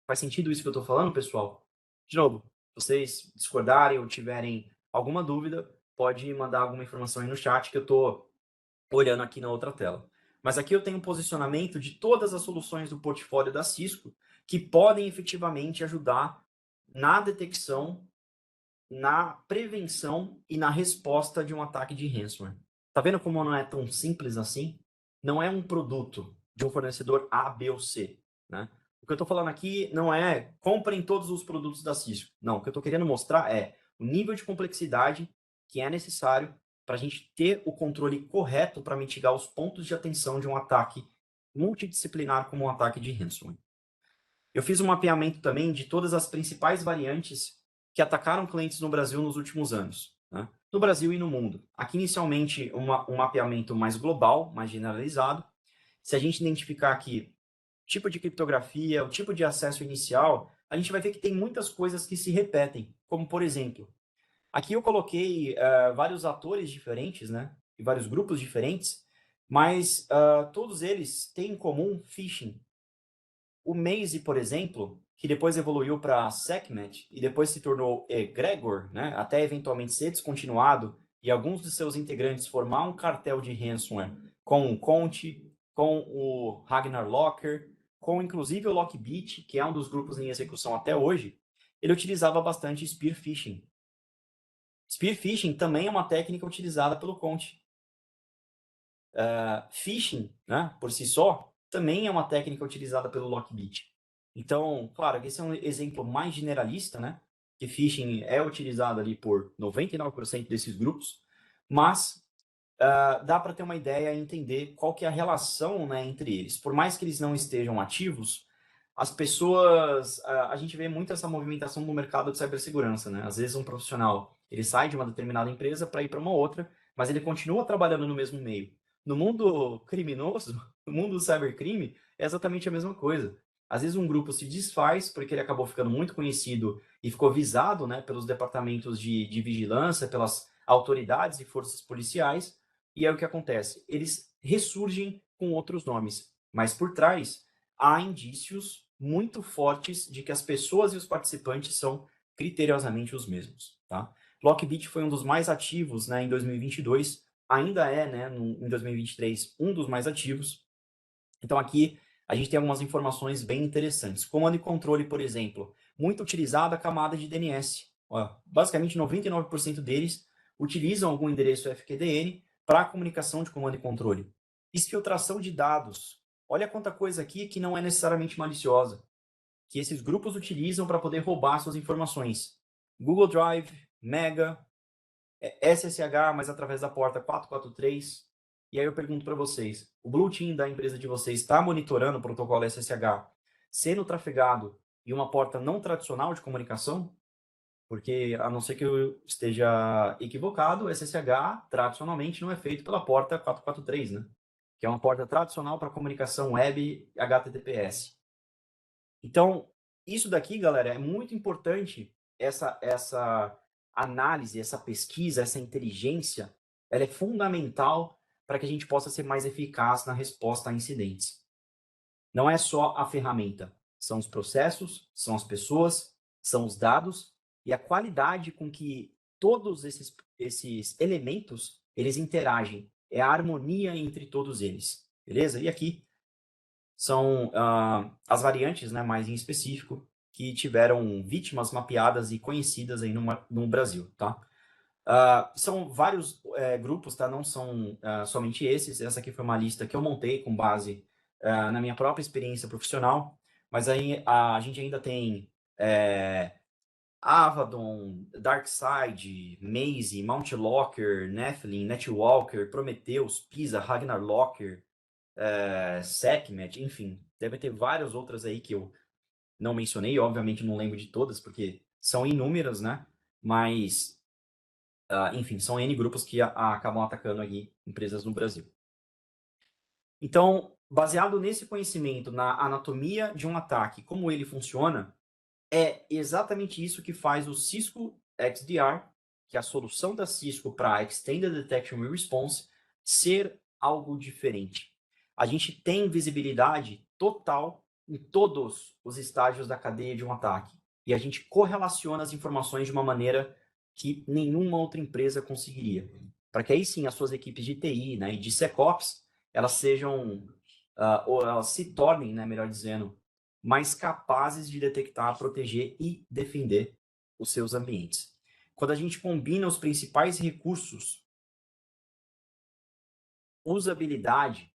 Faz sentido isso que eu estou falando, pessoal? De novo, se vocês discordarem ou tiverem alguma dúvida, pode mandar alguma informação aí no chat que eu estou olhando aqui na outra tela. Mas aqui eu tenho um posicionamento de todas as soluções do portfólio da Cisco que podem efetivamente ajudar na detecção, na prevenção e na resposta de um ataque de ransomware. Tá vendo como não é tão simples assim? Não é um produto de um fornecedor A, B ou C, né? O que eu estou falando aqui não é comprem todos os produtos da Cisco. Não, o que eu estou querendo mostrar é o nível de complexidade que é necessário para a gente ter o controle correto para mitigar os pontos de atenção de um ataque multidisciplinar como um ataque de ransomware. Eu fiz um mapeamento também de todas as principais variantes que atacaram clientes no Brasil nos últimos anos, né? No Brasil e no mundo. Aqui, inicialmente, um mapeamento mais global, mais generalizado. Se a gente identificar aqui o tipo de criptografia, o tipo de acesso inicial, a gente vai ver que tem muitas coisas que se repetem, como, por exemplo, aqui eu coloquei vários atores diferentes, né? E vários grupos diferentes, mas todos eles têm em comum phishing. O Maze, por exemplo, que depois evoluiu para SecNet e depois se tornou Egregor, né, até eventualmente ser descontinuado e alguns de seus integrantes formar um cartel de ransomware com o Conti, com o Ragnar Locker, com inclusive o Lockbit, que é um dos grupos em execução até hoje, ele utilizava bastante Spear Phishing. Spear Phishing também é uma técnica utilizada pelo Conti. Phishing, né, por si só, também é uma técnica utilizada pelo Lockbit. Então, claro, esse é um exemplo mais generalista, né? Que phishing é utilizado ali por 99% desses grupos, mas dá para ter uma ideia e entender qual que é a relação, né, entre eles. Por mais que eles não estejam ativos, as pessoas, a gente vê muito essa movimentação no mercado de cibersegurança, né? Às vezes um profissional, ele sai de uma determinada empresa para ir para uma outra, mas ele continua trabalhando no mesmo meio. No mundo criminoso, no mundo do cybercrime, é exatamente a mesma coisa. Às vezes um grupo se desfaz porque ele acabou ficando muito conhecido e ficou visado, né, pelos departamentos de vigilância, pelas autoridades e forças policiais, e aí o que acontece? Eles ressurgem com outros nomes, mas por trás há indícios muito fortes de que as pessoas e os participantes são criteriosamente os mesmos, tá? Lockbit foi um dos mais ativos, né, em 2022, ainda é, né, em 2023, um dos mais ativos. Então aqui a gente tem algumas informações bem interessantes. Comando e controle, por exemplo, muito utilizada a camada de DNS. Ó, basicamente 99% deles utilizam algum endereço FQDN para comunicação de comando e controle. Exfiltração de dados. Olha quanta coisa aqui que não é necessariamente maliciosa, que esses grupos utilizam para poder roubar suas informações. Google Drive, Mega, SSH, mas através da porta 443. E aí eu pergunto para vocês, o Blue Team da empresa de vocês está monitorando o protocolo SSH sendo trafegado em uma porta não tradicional de comunicação? Porque, a não ser que eu esteja equivocado, o SSH tradicionalmente não é feito pela porta 443, né? Que é uma porta tradicional para comunicação web HTTPS. Então, isso daqui, galera, é muito importante, essa análise, essa pesquisa, essa inteligência, ela é fundamental para que a gente possa ser mais eficaz na resposta a incidentes. Não é só a ferramenta, são os processos, são as pessoas, são os dados e a qualidade com que todos esses elementos, eles interagem, é a harmonia entre todos eles, beleza? E aqui são as variantes, né, mais em específico, que tiveram vítimas mapeadas e conhecidas aí no Brasil, tá? São vários grupos, tá? Não são somente esses. Essa aqui foi uma lista que eu montei com base na minha própria experiência profissional, mas aí a gente ainda tem Avadon, Darkseid, Maze, Mount Locker, Nephilim, Netwalker, Prometheus, Pisa, Ragnar Locker, Sekhmet, enfim, deve ter várias outras aí que eu não mencionei, obviamente não lembro de todas, porque são inúmeras, né? Mas, enfim, são N grupos que acabam atacando aqui empresas no Brasil. Então, baseado nesse conhecimento, na anatomia de um ataque, como ele funciona, é exatamente isso que faz o Cisco XDR, que é a solução da Cisco para Extended Detection and Response, ser algo diferente. A gente tem visibilidade total em todos os estágios da cadeia de um ataque. E a gente correlaciona as informações de uma maneira que nenhuma outra empresa conseguiria. Para que aí sim as suas equipes de TI, né, e de SecOps, elas sejam, ou elas se tornem, né, melhor dizendo, mais capazes de detectar, proteger e defender os seus ambientes. Quando a gente combina os principais recursos, usabilidade,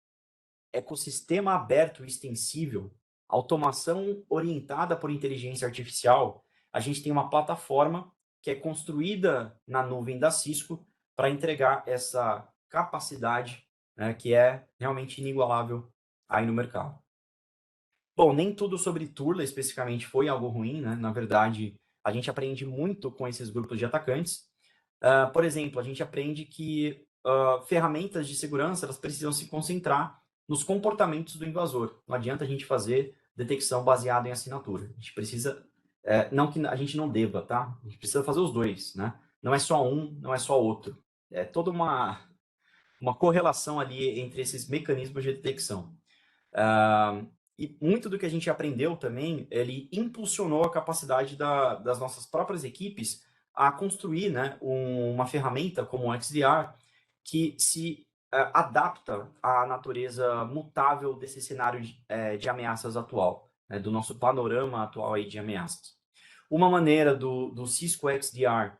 ecossistema aberto e extensível, automação orientada por inteligência artificial, a gente tem uma plataforma que é construída na nuvem da Cisco para entregar essa capacidade, né, que é realmente inigualável aí no mercado. Bom, nem tudo sobre Turla especificamente foi algo ruim, né? Na verdade, a gente aprende muito com esses grupos de atacantes. Por exemplo, a gente aprende que ferramentas de segurança elas precisam se concentrar nos comportamentos do invasor. Não adianta a gente fazer detecção baseada em assinatura. A gente precisa, não que a gente não deva, tá? A gente precisa fazer os dois, né? Não é só um, não é só outro. É toda uma correlação ali entre esses mecanismos de detecção. E muito do que a gente aprendeu também, ele impulsionou a capacidade das nossas próprias equipes a construir, né, uma ferramenta como o XDR que se adapta à natureza mutável desse cenário de ameaças atual, né, do nosso panorama atual aí de ameaças. Uma maneira do Cisco XDR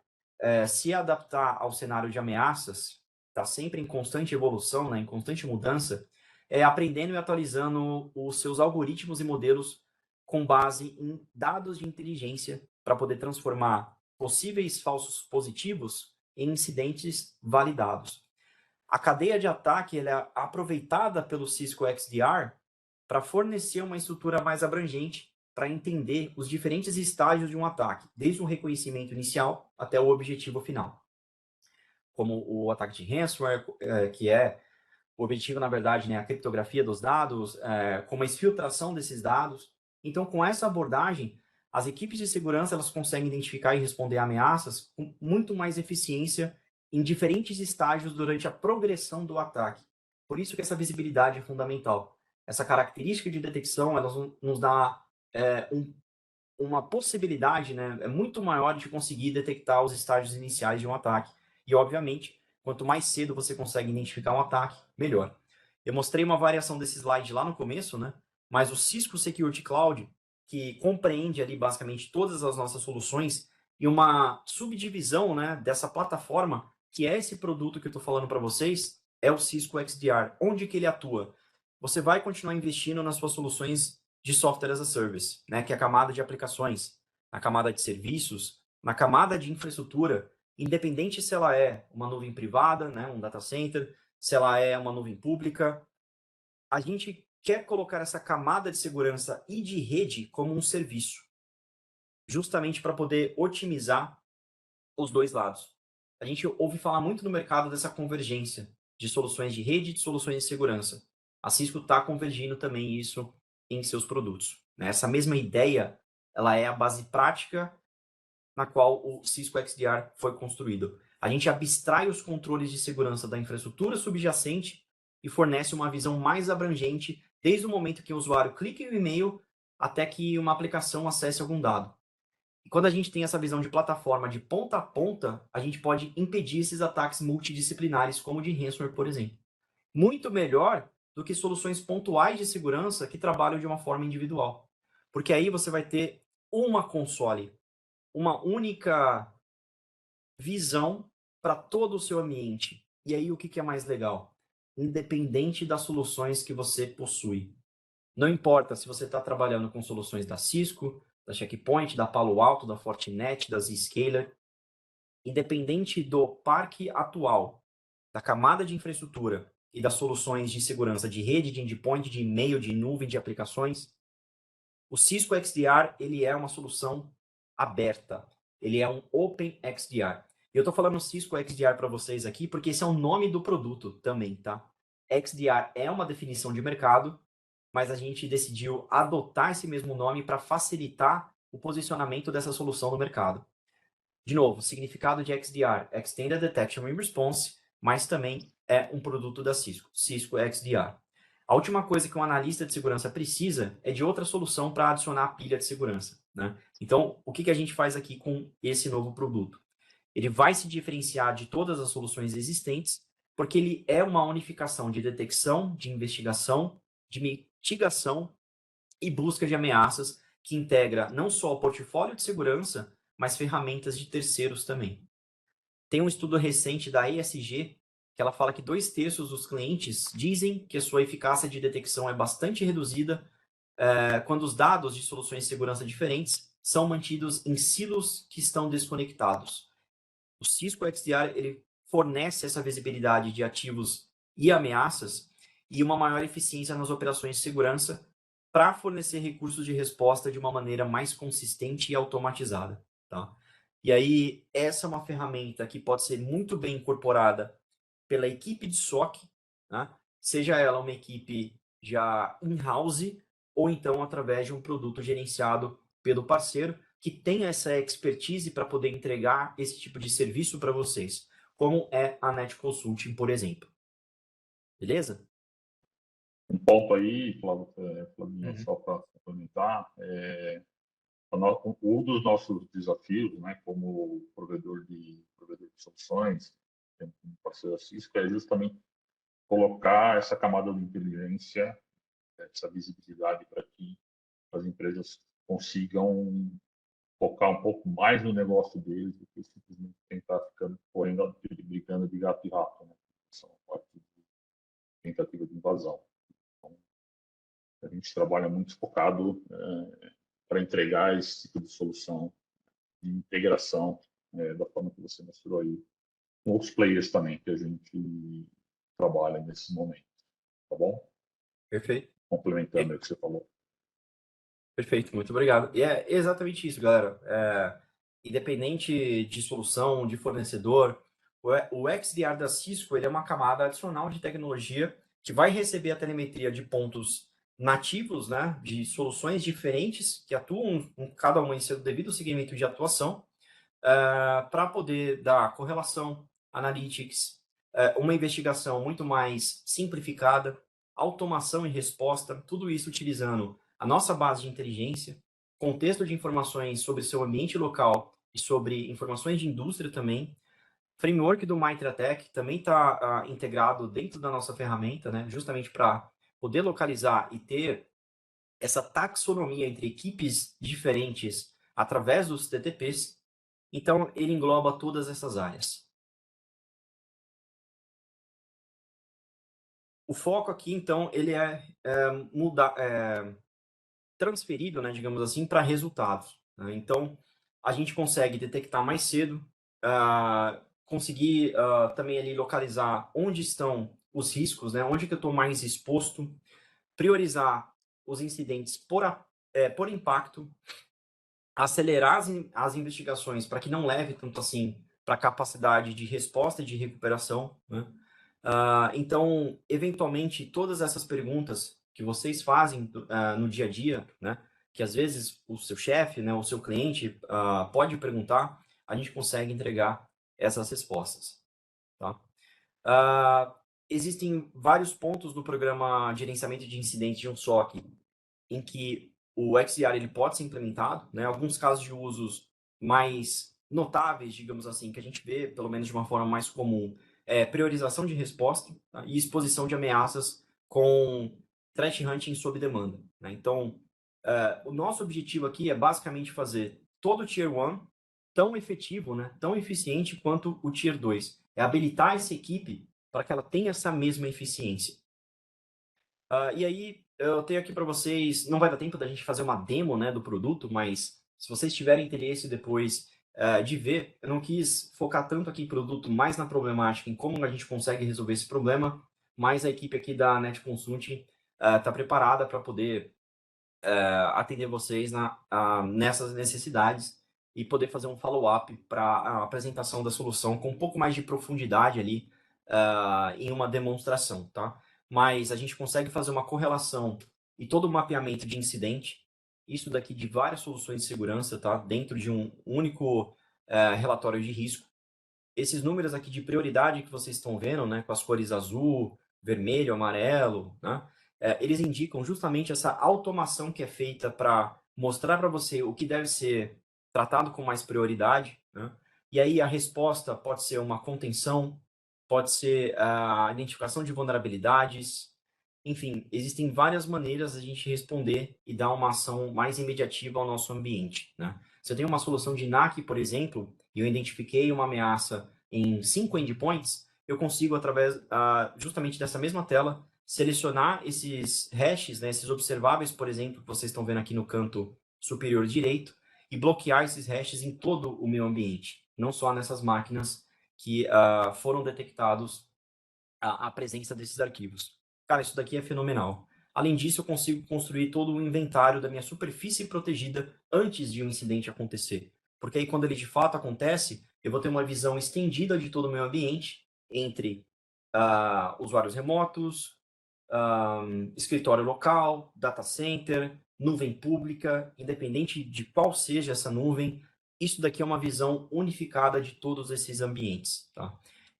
se adaptar ao cenário de ameaças, está sempre em constante evolução, né, em constante mudança, aprendendo e atualizando os seus algoritmos e modelos com base em dados de inteligência para poder transformar possíveis falsos positivos em incidentes validados. A cadeia de ataque ela é aproveitada pelo Cisco XDR para fornecer uma estrutura mais abrangente para entender os diferentes estágios de um ataque, desde o reconhecimento inicial até o objetivo final. Como o ataque de ransomware, que é O objetivo, na verdade, né, é a criptografia dos dados, como a exfiltração desses dados. Então, com essa abordagem, as equipes de segurança elas conseguem identificar e responder a ameaças com muito mais eficiência em diferentes estágios durante a progressão do ataque. Por isso que essa visibilidade é fundamental. Essa característica de detecção ela nos dá uma possibilidade, né, muito maior de conseguir detectar os estágios iniciais de um ataque. E, obviamente, quanto mais cedo você consegue identificar um ataque, melhor. Eu mostrei uma variação desse slide lá no começo, né? Mas o Cisco Security Cloud, que compreende ali basicamente todas as nossas soluções e uma subdivisão, né, dessa plataforma, que é esse produto que eu estou falando para vocês, é o Cisco XDR. Onde que ele atua? Você vai continuar investindo nas suas soluções de software as a service, né, que é a camada de aplicações, na camada de serviços, na camada de infraestrutura, independente se ela é uma nuvem privada, né, um data center, se ela é uma nuvem pública, a gente quer colocar essa camada de segurança e de rede como um serviço, justamente para poder otimizar os dois lados. A gente ouve falar muito no mercado dessa convergência de soluções de rede e de soluções de segurança. A Cisco está convergindo também isso em seus produtos, né? Essa mesma ideia, ela é a base prática na qual o Cisco XDR foi construído. A gente abstrai os controles de segurança da infraestrutura subjacente e fornece uma visão mais abrangente desde o momento que o usuário clica em um e-mail até que uma aplicação acesse algum dado. E quando a gente tem essa visão de plataforma de ponta a ponta, a gente pode impedir esses ataques multidisciplinares, como o de ransomware, por exemplo. Muito melhor do que soluções pontuais de segurança que trabalham de uma forma individual. Porque aí você vai ter uma console, uma única visão para todo o seu ambiente. E aí o que é mais legal? Independente das soluções que você possui. Não importa se você está trabalhando com soluções da Cisco, da Checkpoint, da Palo Alto, da Fortinet, da Zscaler, independente do parque atual, da camada de infraestrutura e das soluções de segurança de rede, de endpoint, de e-mail, de nuvem, de aplicações, o Cisco XDR ele é uma solução aberta. Ele é um Open XDR. E eu estou falando Cisco XDR para vocês aqui porque esse é o nome do produto também, tá? XDR é uma definição de mercado, mas a gente decidiu adotar esse mesmo nome para facilitar o posicionamento dessa solução no mercado. De novo, o significado de XDR, Extended Detection and Response, mas também é um produto da Cisco, Cisco XDR. A última coisa que um analista de segurança precisa é de outra solução para adicionar a pilha de segurança, né? Então, o que a gente faz aqui com esse novo produto? Ele vai se diferenciar de todas as soluções existentes, porque ele é uma unificação de detecção, de investigação, de mitigação e busca de ameaças que integra não só o portfólio de segurança, mas ferramentas de terceiros também. Tem um estudo recente da ESG que ela fala que 2/3 dos clientes dizem que a sua eficácia de detecção é bastante reduzida quando os dados de soluções de segurança diferentes são mantidos em silos que estão desconectados. O Cisco XDR ele fornece essa visibilidade de ativos e ameaças e uma maior eficiência nas operações de segurança para fornecer recursos de resposta de uma maneira mais consistente e automatizada. Tá? E aí, essa é uma ferramenta que pode ser muito bem incorporada pela equipe de SOC, né? Seja ela uma equipe já in-house ou então através de um produto gerenciado pelo parceiro que tem essa expertise para poder entregar esse tipo de serviço para vocês, como é a Net Consulting, por exemplo. Beleza? Um ponto aí, Flavinho, só para complementar, um dos nossos desafios, né, como provedor de soluções, como parceiro da Cisco, é justamente colocar essa camada de inteligência, essa visibilidade para que as empresas consigam focar um pouco mais no negócio deles do que simplesmente tentar ficando correndo, brigando de gato e rato, né? São parte de tentativa de invasão. Então, a gente trabalha muito focado para entregar esse tipo de solução de integração da forma que você mostrou aí, com outros players também que a gente trabalha nesse momento, tá bom? Perfeito. Complementando o que você falou. Perfeito, muito obrigado. E é exatamente isso, galera. Independente de solução, de fornecedor, o XDR da Cisco ele é uma camada adicional de tecnologia que vai receber a telemetria de pontos nativos, né, de soluções diferentes que atuam cada uma em seu devido segmento de atuação, para poder dar correlação, analytics, uma investigação muito mais simplificada, automação e resposta, tudo isso utilizando a nossa base de inteligência, contexto de informações sobre seu ambiente local e sobre informações de indústria também. Framework do MitraTech também está integrado dentro da nossa ferramenta, né, justamente para poder localizar e ter essa taxonomia entre equipes diferentes através dos TTPs. Então, ele engloba todas essas áreas. O foco aqui, então, ele transferido, né, digamos assim, para resultados, né? Então, a gente consegue detectar mais cedo, conseguir também ali localizar onde estão os riscos, né, onde que eu estou mais exposto, priorizar os incidentes por impacto, acelerar as investigações para que não leve tanto assim para a capacidade de resposta e de recuperação, né? Então, eventualmente, todas essas perguntas que vocês fazem no dia a dia, né, que às vezes o seu chefe, né, o seu cliente pode perguntar, a gente consegue entregar essas respostas. Tá? Existem vários pontos no programa de gerenciamento de incidentes de um SOC em que o XDR ele pode ser implementado, né? Alguns casos de usos mais notáveis, digamos assim, que a gente vê, pelo menos de uma forma mais comum, priorização de resposta, tá? E exposição de ameaças com threat hunting sob demanda, né? Então, o nosso objetivo aqui é basicamente fazer todo o Tier 1 tão efetivo, né, tão eficiente quanto o Tier 2. É habilitar essa equipe para que ela tenha essa mesma eficiência. E aí, eu tenho aqui para vocês, não vai dar tempo da gente fazer uma demo, né, do produto, mas se vocês tiverem interesse depois de ver, eu não quis focar tanto aqui em produto, mais na problemática, em como a gente consegue resolver esse problema, mas a equipe aqui da Net Consulting está preparada para poder atender vocês nessas necessidades e poder fazer um follow-up para a apresentação da solução com um pouco mais de profundidade ali em uma demonstração, tá? Mas a gente consegue fazer uma correlação e todo o mapeamento de incidente, isso daqui de várias soluções de segurança, tá? Dentro de um único relatório de risco. Esses números aqui de prioridade que vocês estão vendo, né, com as cores azul, vermelho, amarelo, né, eles indicam justamente essa automação que é feita para mostrar para você o que deve ser tratado com mais prioridade, né? E aí a resposta pode ser uma contenção, pode ser a identificação de vulnerabilidades, enfim, existem várias maneiras de a gente responder e dar uma ação mais imediativa ao nosso ambiente, né? Se eu tenho uma solução de NAC, por exemplo, e eu identifiquei uma ameaça em 5 endpoints, eu consigo, através justamente dessa mesma tela, selecionar esses hashes, né, esses observáveis, por exemplo, que vocês estão vendo aqui no canto superior direito, e bloquear esses hashes em todo o meu ambiente, não só nessas máquinas que foram detectados a presença desses arquivos. Cara, isso daqui é fenomenal. Além disso, eu consigo construir todo o inventário da minha superfície protegida antes de um incidente acontecer. Porque aí, quando ele de fato acontece, eu vou ter uma visão estendida de todo o meu ambiente, entre usuários remotos, escritório local, data center, nuvem pública, independente de qual seja essa nuvem, isso daqui é uma visão unificada de todos esses ambientes. Tá?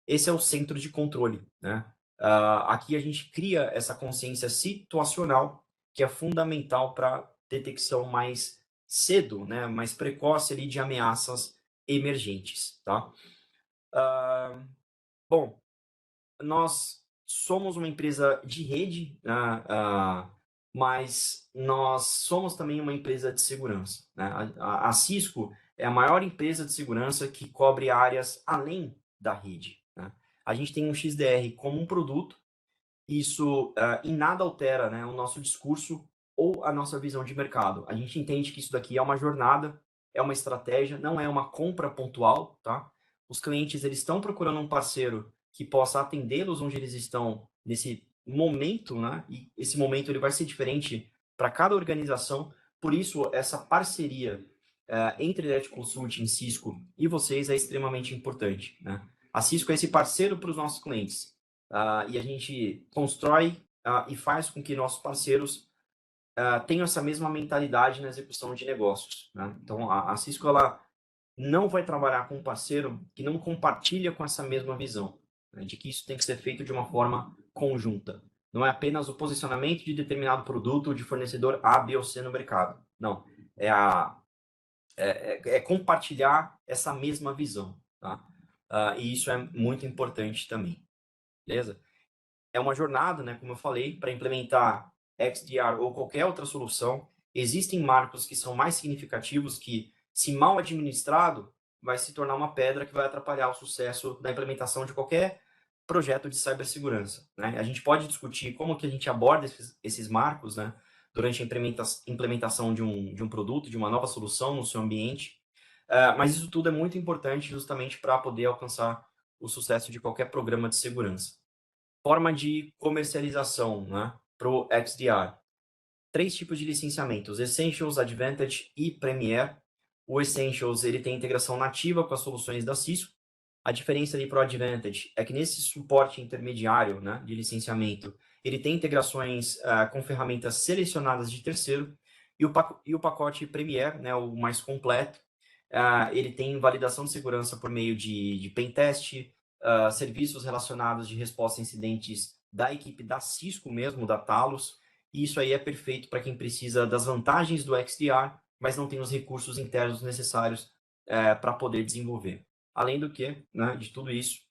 Esse é o centro de controle, né? Aqui a gente cria essa consciência situacional que é fundamental para detecção mais cedo, né, mais precoce ali de ameaças emergentes, tá? Bom, nós somos uma empresa de rede, né, mas nós somos também uma empresa de segurança, né? A Cisco é a maior empresa de segurança que cobre áreas além da rede, né? A gente tem um XDR como um produto, isso em nada altera, né, o nosso discurso ou a nossa visão de mercado. A gente entende que isso daqui é uma jornada, é uma estratégia, não é uma compra pontual, tá? Os clientes eles estão procurando um parceiro que possa atendê-los onde eles estão nesse momento, né? E esse momento ele vai ser diferente para cada organização. Por isso essa parceria entre Net Consulting, Cisco e vocês é extremamente importante, né? A Cisco é esse parceiro para os nossos clientes. e a gente constrói e faz com que nossos parceiros tenham essa mesma mentalidade na execução de negócios, né? Então, a Cisco ela não vai trabalhar com um parceiro que não compartilha com essa mesma visão, né, de que isso tem que ser feito de uma forma conjunta. Não é apenas o posicionamento de determinado produto de fornecedor A, B ou C no mercado. Não. É compartilhar essa mesma visão. Tá? E isso é muito importante também. Beleza? É uma jornada, né, como eu falei, para implementar XDR ou qualquer outra solução. Existem marcos que são mais significativos que, se mal administrado, vai se tornar uma pedra que vai atrapalhar o sucesso da implementação de qualquer projeto de cibersegurança, né? A gente pode discutir como que a gente aborda esses marcos, né, durante a implementação de um produto, de uma nova solução no seu ambiente, mas isso tudo é muito importante justamente para poder alcançar o sucesso de qualquer programa de segurança. Forma de comercialização, né, para o XDR. 3 tipos de licenciamentos: Essentials, Advantage e Premier. O Essentials ele tem integração nativa com as soluções da Cisco. A diferença ali para o Advantage é que nesse suporte intermediário, né, de licenciamento, ele tem integrações com ferramentas selecionadas de terceiro, e o pacote Premier, né, o mais completo, ele tem validação de segurança por meio de pentest, serviços relacionados de resposta a incidentes da equipe da Cisco mesmo, da Talos, e isso aí é perfeito para quem precisa das vantagens do XDR, mas não tem os recursos internos necessários para poder desenvolver. Além do que, né, de tudo isso,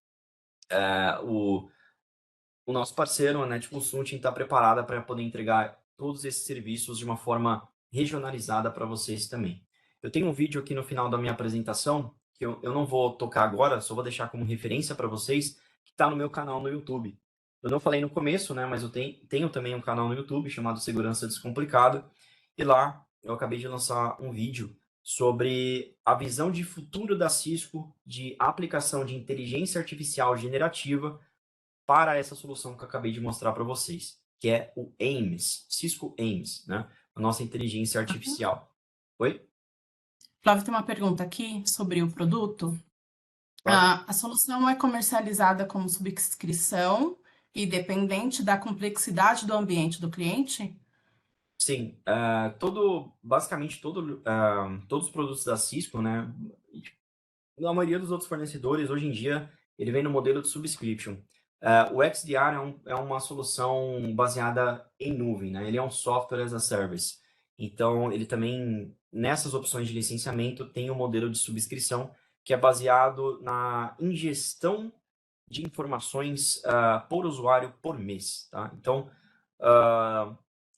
o nosso parceiro, a Net Consulting, está preparada para poder entregar todos esses serviços de uma forma regionalizada para vocês também. Eu tenho um vídeo aqui no final da minha apresentação, que eu não vou tocar agora, só vou deixar como referência para vocês, que está no meu canal no YouTube. Eu não falei no começo, né, mas eu tenho também um canal no YouTube chamado Segurança Descomplicada, e lá eu acabei de lançar um vídeo sobre a visão de futuro da Cisco de aplicação de inteligência artificial generativa para essa solução que eu acabei de mostrar para vocês, que é o AIMS, Cisco AIMS, né? A nossa inteligência artificial. Oi? Flávio, tem uma pergunta aqui sobre o produto. Claro. A solução é comercializada como subscrição e dependente da complexidade do ambiente do cliente? Sim, basicamente todos os produtos da Cisco, né? A maioria dos outros fornecedores, hoje em dia, ele vem no modelo de subscription. O XDR é uma solução baseada em nuvem, né? Ele é um software as a service. Então, ele também, nessas opções de licenciamento, tem um modelo de subscrição que é baseado na ingestão de informações por usuário por mês, tá? Então,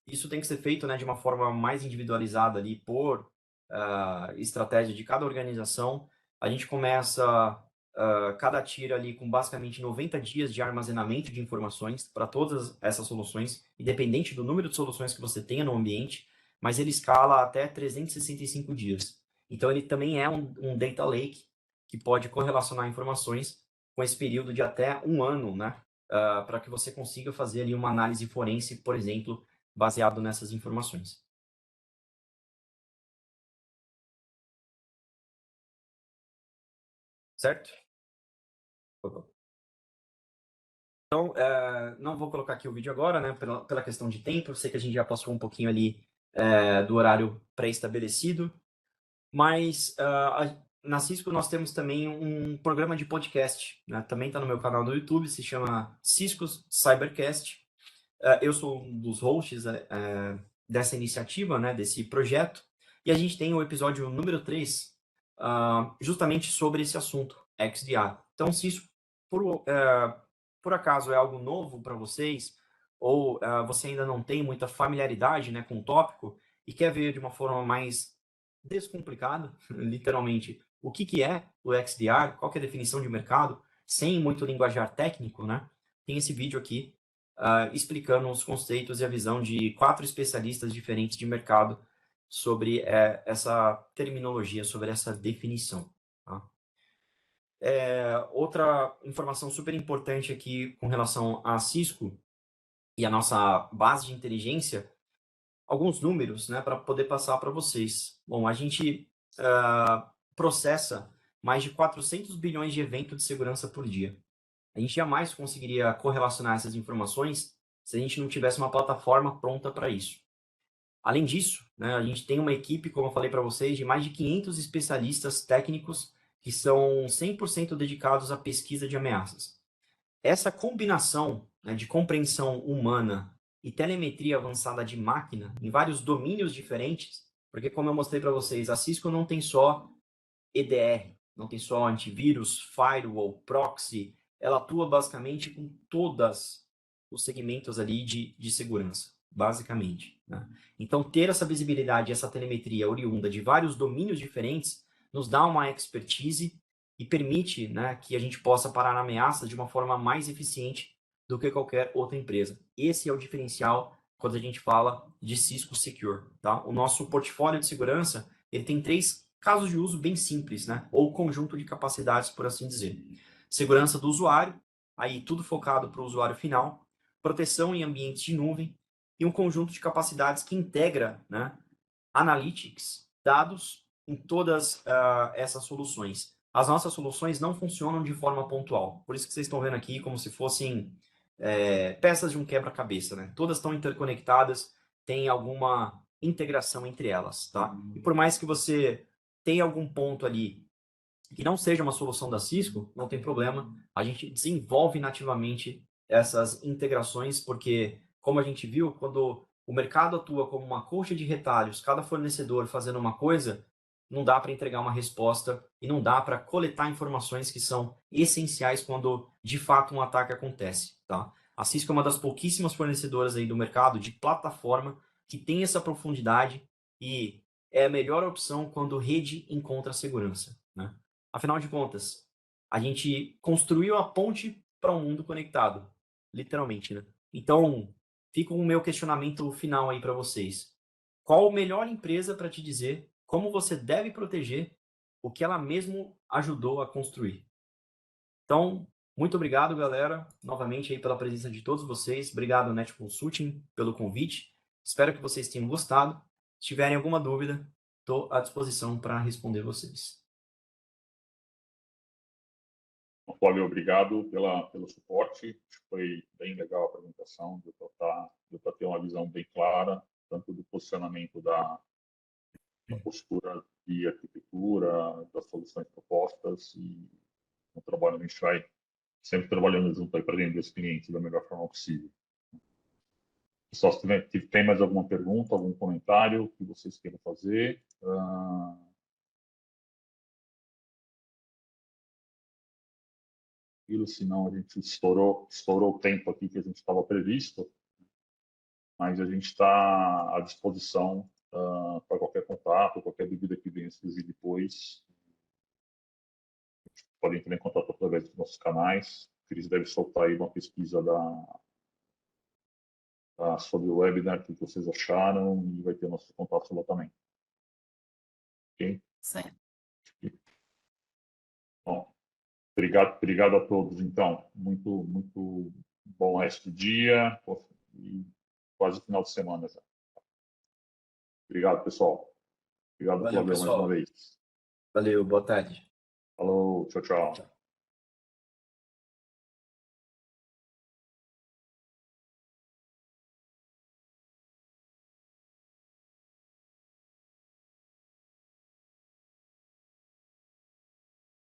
isso tem que ser feito, né, de uma forma mais individualizada ali por estratégia de cada organização. A gente começa cada tiro ali com basicamente 90 dias de armazenamento de informações para todas essas soluções, independente do número de soluções que você tenha no ambiente, mas ele escala até 365 dias. Então, ele também é um data lake que pode correlacionar informações com esse período de até um ano, né? Para que você consiga fazer ali uma análise forense, por exemplo, baseado nessas informações. Certo? Então, não vou colocar aqui o vídeo agora, né, pela questão de tempo. Eu sei que a gente já passou um pouquinho ali do horário pré-estabelecido, mas na Cisco nós temos também um programa de podcast, né, também está no meu canal no YouTube, se chama Cisco Cybercast. Eu sou um dos hosts dessa iniciativa, né, desse projeto, e a gente tem o episódio número 3, justamente sobre esse assunto, XDR. Então, se isso por acaso é algo novo para vocês, ou você ainda não tem muita familiaridade, né, com o tópico, e quer ver de uma forma mais descomplicada, literalmente, o que é o XDR, qual que é a definição de mercado, sem muito linguajar técnico, né, tem esse vídeo aqui explicando os conceitos e a visão de 4 especialistas diferentes de mercado sobre essa terminologia, sobre essa definição. Tá? Outra informação super importante aqui com relação a Cisco e a nossa base de inteligência, alguns números, né, para poder passar para vocês. Bom, a gente processa mais de 400 bilhões de eventos de segurança por dia. A gente jamais conseguiria correlacionar essas informações se a gente não tivesse uma plataforma pronta para isso. Além disso, né, a gente tem uma equipe, como eu falei para vocês, de mais de 500 especialistas técnicos que são 100% dedicados à pesquisa de ameaças. Essa combinação, né, de compreensão humana e telemetria avançada de máquina em vários domínios diferentes, porque como eu mostrei para vocês, a Cisco não tem só EDR, não tem só antivírus, firewall, proxy, ela atua basicamente com todos os segmentos ali de segurança, basicamente, né? Então, ter essa visibilidade, essa telemetria oriunda de vários domínios diferentes, nos dá uma expertise e permite, né, que a gente possa parar na ameaça de uma forma mais eficiente do que qualquer outra empresa. Esse é o diferencial quando a gente fala de Cisco Secure, tá? O nosso portfólio de segurança, ele tem 3 casos de uso bem simples, né? Ou conjunto de capacidades, por assim dizer. Segurança do usuário, aí tudo focado para o usuário final, proteção em ambientes de nuvem e um conjunto de capacidades que integra, né, analytics, dados em todas essas soluções. As nossas soluções não funcionam de forma pontual, por isso que vocês estão vendo aqui como se fossem peças de um quebra-cabeça, né? Todas estão interconectadas, tem alguma integração entre elas, tá? E por mais que você tenha algum ponto ali que não seja uma solução da Cisco, não tem problema, a gente desenvolve nativamente essas integrações, porque, como a gente viu, quando o mercado atua como uma coxa de retalhos, cada fornecedor fazendo uma coisa, não dá para entregar uma resposta e não dá para coletar informações que são essenciais quando, de fato, um ataque acontece, tá? A Cisco é uma das pouquíssimas fornecedoras aí do mercado de plataforma que tem essa profundidade e é a melhor opção quando rede encontra segurança, né? Afinal de contas, a gente construiu a ponte para um mundo conectado, literalmente, né? Então, fica o meu questionamento final aí para vocês. Qual a melhor empresa para te dizer como você deve proteger o que ela mesmo ajudou a construir? Então, muito obrigado, galera, novamente aí pela presença de todos vocês. Obrigado, Net Consulting, pelo convite. Espero que vocês tenham gostado. Se tiverem alguma dúvida, estou à disposição para responder vocês. Paulo, obrigado pelo suporte. Acho que foi bem legal a apresentação, deu para ter uma visão bem clara, tanto do posicionamento da postura de arquitetura, das soluções propostas e o trabalho a gente vai sempre trabalhando junto aí para vender os clientes da melhor forma possível. Pessoal, se tem mais alguma pergunta, algum comentário que vocês queiram fazer, senão a gente estourou o tempo aqui que a gente estava previsto, mas a gente está à disposição para qualquer contato, qualquer dúvida que venha surgir depois. Podem entrar em contato através dos nossos canais. O Cris deve soltar aí uma pesquisa sobre o webinar, o que vocês acharam, e vai ter nosso contato lá também. Ok? Sim. Bom, obrigado a todos, então. Muito bom resto do dia e quase final de semana já. Obrigado, pessoal. Obrigado, Valeu, Flávio, mais uma pessoal. vez. Valeu, boa tarde. Falou, tchau, tchau. Tchau.